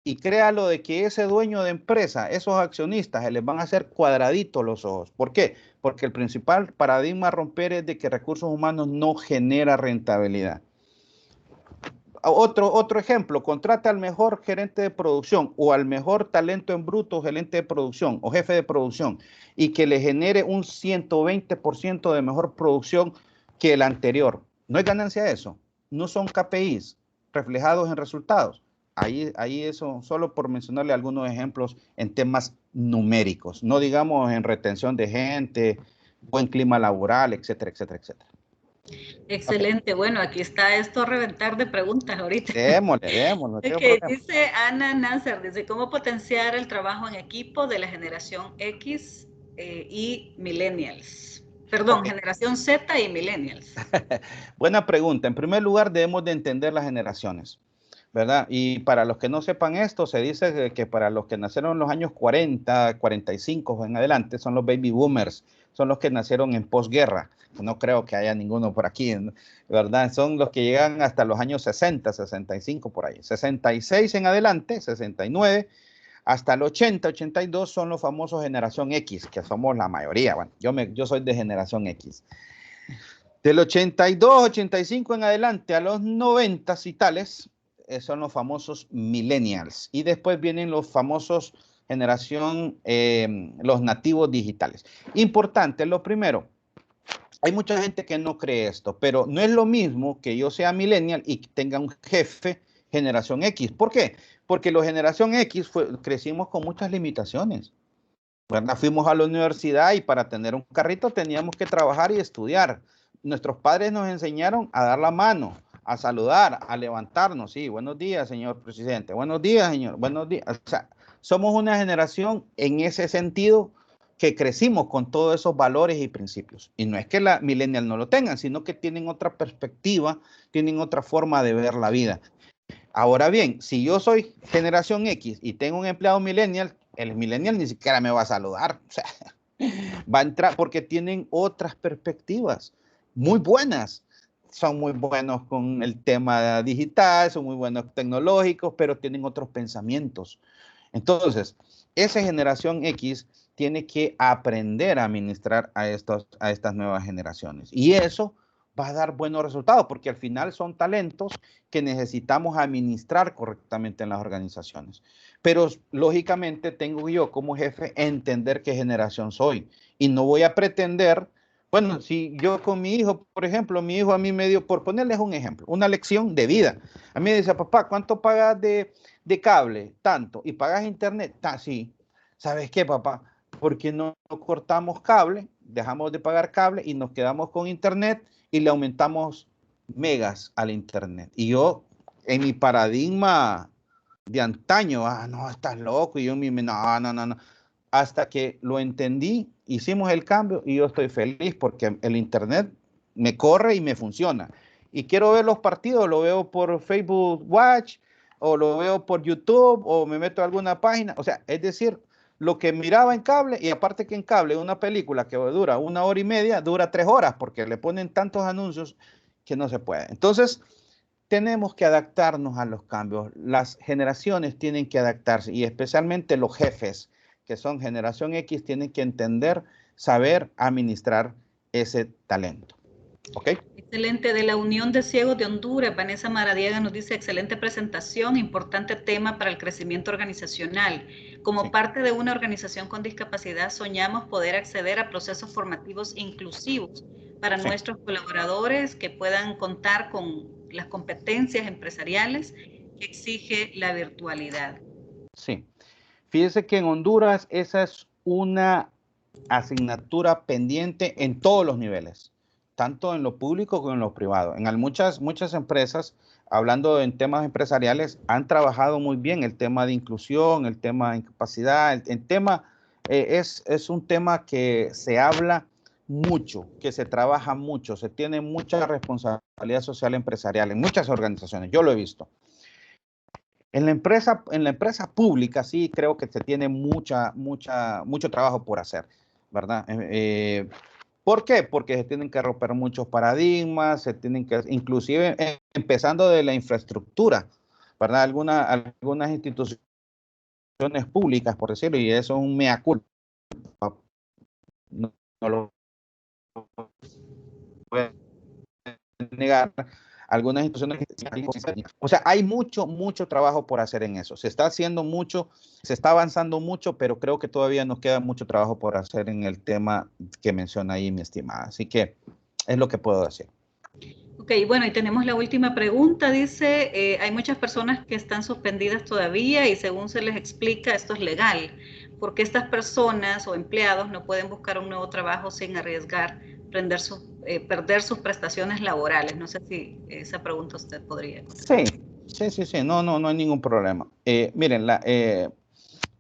y créalo de que ese dueño de empresa, esos accionistas, se les van a hacer cuadraditos los ojos. ¿Por qué? Porque el principal paradigma a romper es de que recursos humanos no genera rentabilidad. Otro ejemplo, contrata al mejor gerente de producción o al mejor talento en bruto gerente de producción o jefe de producción y que le genere un 120% de mejor producción que el anterior. ¿No es ganancia eso? No son KPIs reflejados en resultados. Ahí eso, solo por mencionarle algunos ejemplos en temas numéricos, no digamos en retención de gente, buen clima laboral, etcétera, etcétera, etcétera. Excelente. Bueno, aquí está esto a reventar de preguntas ahorita. Démosle, no tengo problema. Dice Ana Nasser, dice, ¿cómo potenciar el trabajo en equipo de la generación X y millennials? Perdón, generación Z y millennials. Buena pregunta. En primer lugar, debemos de entender las generaciones, ¿verdad? Y para los que no sepan esto, se dice que para los que nacieron en los años 40, 45 en adelante, son los baby boomers, son los que nacieron en posguerra. No creo que haya ninguno por aquí, ¿verdad? Son los que llegan hasta los años 60, 65 por ahí. 66 en adelante, 69, hasta el 80, 82 son los famosos generación X, que somos la mayoría. Bueno, yo soy de generación X. Del 82, 85 en adelante a los 90 y tales, son los famosos millennials. Y después vienen los famosos generación, los nativos digitales. Importante, lo primero, hay mucha gente que no cree esto, pero no es lo mismo que yo sea millennial y tenga un jefe generación X. ¿Por qué? Porque los generación X crecimos con muchas limitaciones, ¿verdad? Fuimos a la universidad y para tener un carrito teníamos que trabajar y estudiar. Nuestros padres nos enseñaron a dar la mano, a saludar, a levantarnos. Sí, buenos días, señor presidente. Buenos días, señor. Buenos días. O sea, somos una generación en ese sentido que crecimos con todos esos valores y principios. Y no es que la millennial no lo tengan, sino que tienen otra perspectiva, tienen otra forma de ver la vida. Ahora bien, si yo soy generación X y tengo un empleado millennial, el millennial ni siquiera me va a saludar. O sea, va a entrar porque tienen otras perspectivas muy buenas. Son muy buenos con el tema digital, son muy buenos tecnológicos, pero tienen otros pensamientos. Entonces, esa generación X tiene que aprender a administrar a estas nuevas generaciones. Y eso va a dar buenos resultados, porque al final son talentos que necesitamos administrar correctamente en las organizaciones. Pero lógicamente tengo yo como jefe entender qué generación soy. Y no voy a pretender, bueno, si yo con mi hijo, por ejemplo, mi hijo a mí me dio, por ponerles un ejemplo, una lección de vida. A mí me dice, papá, ¿cuánto pagas de cable? Tanto. ¿Y pagas internet? Sí. ¿Sabes qué, papá? Porque no cortamos cable, dejamos de pagar cable y nos quedamos con internet y le aumentamos megas al internet. Y yo, en mi paradigma de antaño, no, estás loco. Y yo, no. Hasta que lo entendí, hicimos el cambio y yo estoy feliz porque el internet me corre y me funciona. Y quiero ver los partidos, lo veo por Facebook Watch, o lo veo por YouTube, o me meto a alguna página. O sea, es decir, lo que miraba en cable, y aparte que en cable una película que dura 1 hora y media, dura 3 horas, porque le ponen tantos anuncios que no se puede. Entonces, tenemos que adaptarnos a los cambios. Las generaciones tienen que adaptarse, y especialmente los jefes, que son generación X, tienen que entender, saber administrar ese talento. ¿Ok? Excelente. De la Unión de Ciegos de Honduras, Vanessa Maradiaga nos dice, excelente presentación, importante tema para el crecimiento organizacional. Como parte de una organización con discapacidad, soñamos poder acceder a procesos formativos inclusivos para nuestros colaboradores que puedan contar con las competencias empresariales que exige la virtualidad. Sí. Fíjese que en Honduras esa es una asignatura pendiente en todos los niveles, tanto en lo público como en lo privado. Muchas empresas, hablando en temas empresariales, han trabajado muy bien el tema de inclusión, el tema de incapacidad, el tema es un tema que se habla mucho, que se trabaja mucho, se tiene mucha responsabilidad social empresarial en muchas organizaciones, yo lo he visto. En la empresa pública sí creo que se tiene mucho trabajo por hacer, ¿verdad? ¿Por qué? Porque se tienen que romper muchos paradigmas, se tienen que, inclusive empezando de la infraestructura, ¿verdad? Algunas instituciones públicas, por decirlo, y eso es un mea culpa, no lo pueden negar. Algunas instituciones, o sea, hay mucho trabajo por hacer en eso. Se está haciendo mucho, se está avanzando mucho, pero creo que todavía nos queda mucho trabajo por hacer en el tema que menciona ahí mi estimada. Así que es lo que puedo decir. Ok, bueno, y tenemos la última pregunta. Dice, hay muchas personas que están suspendidas todavía y según se les explica, esto es legal. ¿Por qué estas personas o empleados no pueden buscar un nuevo trabajo sin arriesgar perder sus prestaciones laborales? No sé si esa pregunta usted podría contestar. Sí, no hay ningún problema. Miren,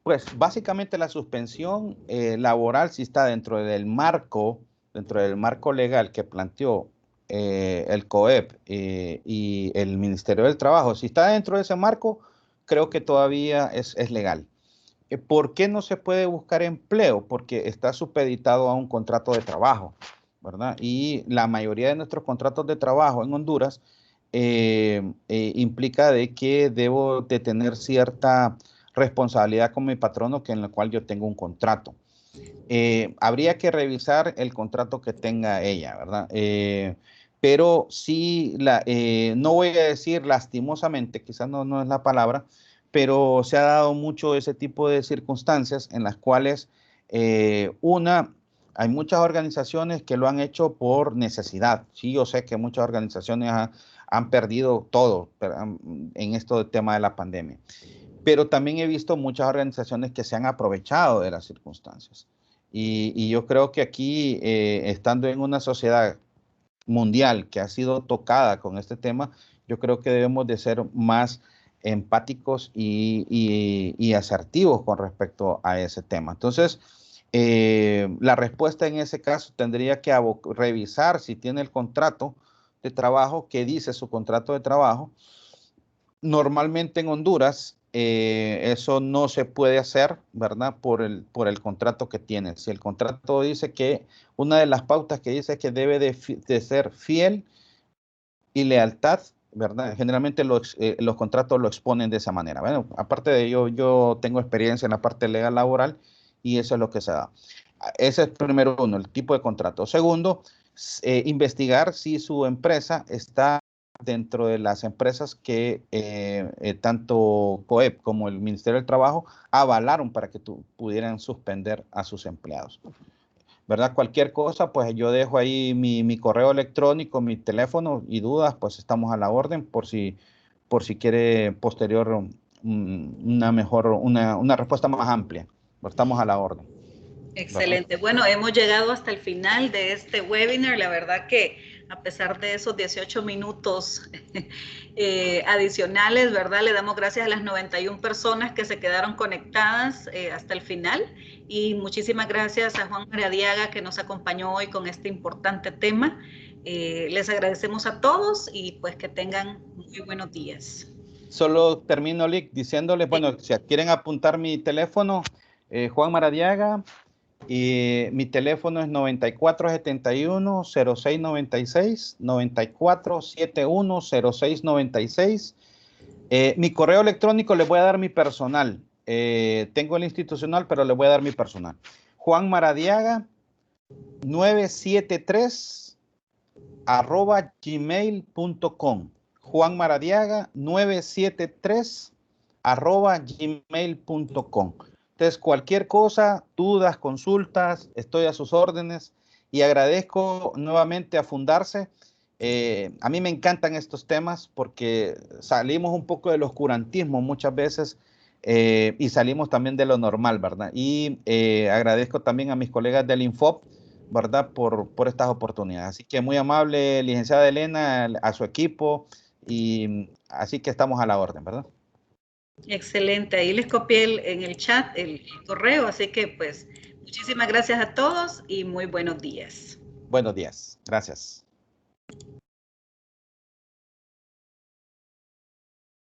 pues básicamente la suspensión laboral sí está dentro del marco legal que planteó el COEP y el Ministerio del Trabajo. Si está dentro de ese marco, creo que todavía es legal. ¿Por qué no se puede buscar empleo? Porque está supeditado a un contrato de trabajo, ¿verdad? Y la mayoría de nuestros contratos de trabajo en Honduras implica de que debo de tener cierta responsabilidad con mi patrono, que en la cual yo tengo un contrato. Habría que revisar el contrato que tenga ella, ¿verdad? Pero sí, no voy a decir lastimosamente, quizás no es la palabra, pero se ha dado mucho ese tipo de circunstancias en las cuales hay muchas organizaciones que lo han hecho por necesidad. Sí, yo sé que muchas organizaciones han perdido todo en esto del tema de la pandemia, pero también he visto muchas organizaciones que se han aprovechado de las circunstancias. Y yo creo que aquí, estando en una sociedad mundial que ha sido tocada con este tema, yo creo que debemos de ser más empáticos y asertivos con respecto a ese tema. Entonces, la respuesta en ese caso tendría que revisar si tiene el contrato de trabajo, qué dice su contrato de trabajo. Normalmente en Honduras eso no se puede hacer, ¿verdad? Por el contrato que tiene. Si el contrato dice que una de las pautas que dice que debe de ser fiel y lealtad, ¿verdad? Generalmente los contratos lo exponen de esa manera. Bueno, aparte de ello, yo tengo experiencia en la parte legal laboral y eso es lo que se da. Ese es primero uno, el tipo de contrato. Segundo, investigar si su empresa está dentro de las empresas que tanto COEP como el Ministerio del Trabajo avalaron para que pudieran suspender a sus empleados. ¿Verdad? Cualquier cosa, pues yo dejo ahí mi correo electrónico, mi teléfono y dudas, pues estamos a la orden por si quiere posterior una respuesta más amplia. Estamos a la orden. Excelente. Bueno, hemos llegado hasta el final de este webinar. La verdad que a pesar de esos 18 minutos adicionales, ¿verdad? Le damos gracias a las 91 personas que se quedaron conectadas hasta el final y muchísimas gracias a Juan Maradiaga que nos acompañó hoy con este importante tema. Les agradecemos a todos y pues que tengan muy buenos días. Solo termino, Lick, diciéndoles, bueno, si quieren apuntar mi teléfono, Juan Maradiaga, y mi teléfono es 9471-0696, 9471-0696. Mi correo electrónico les voy a dar mi personal. Tengo el institucional, pero les voy a dar mi personal. Juan Maradiaga 973 @gmail.com. Juan Maradiaga 973 @gmail.com. Entonces, cualquier cosa, dudas, consultas, estoy a sus órdenes y agradezco nuevamente a Fundarse. A mí me encantan estos temas porque salimos un poco del oscurantismo muchas veces y salimos también de lo normal, ¿verdad? Y agradezco también a mis colegas del Infop, ¿verdad? Por estas oportunidades. Así que muy amable, licenciada Elena, a su equipo, y así que estamos a la orden, ¿verdad? Excelente, ahí les copié en el chat el correo, así que pues muchísimas gracias a todos y muy buenos días. Buenos días, gracias.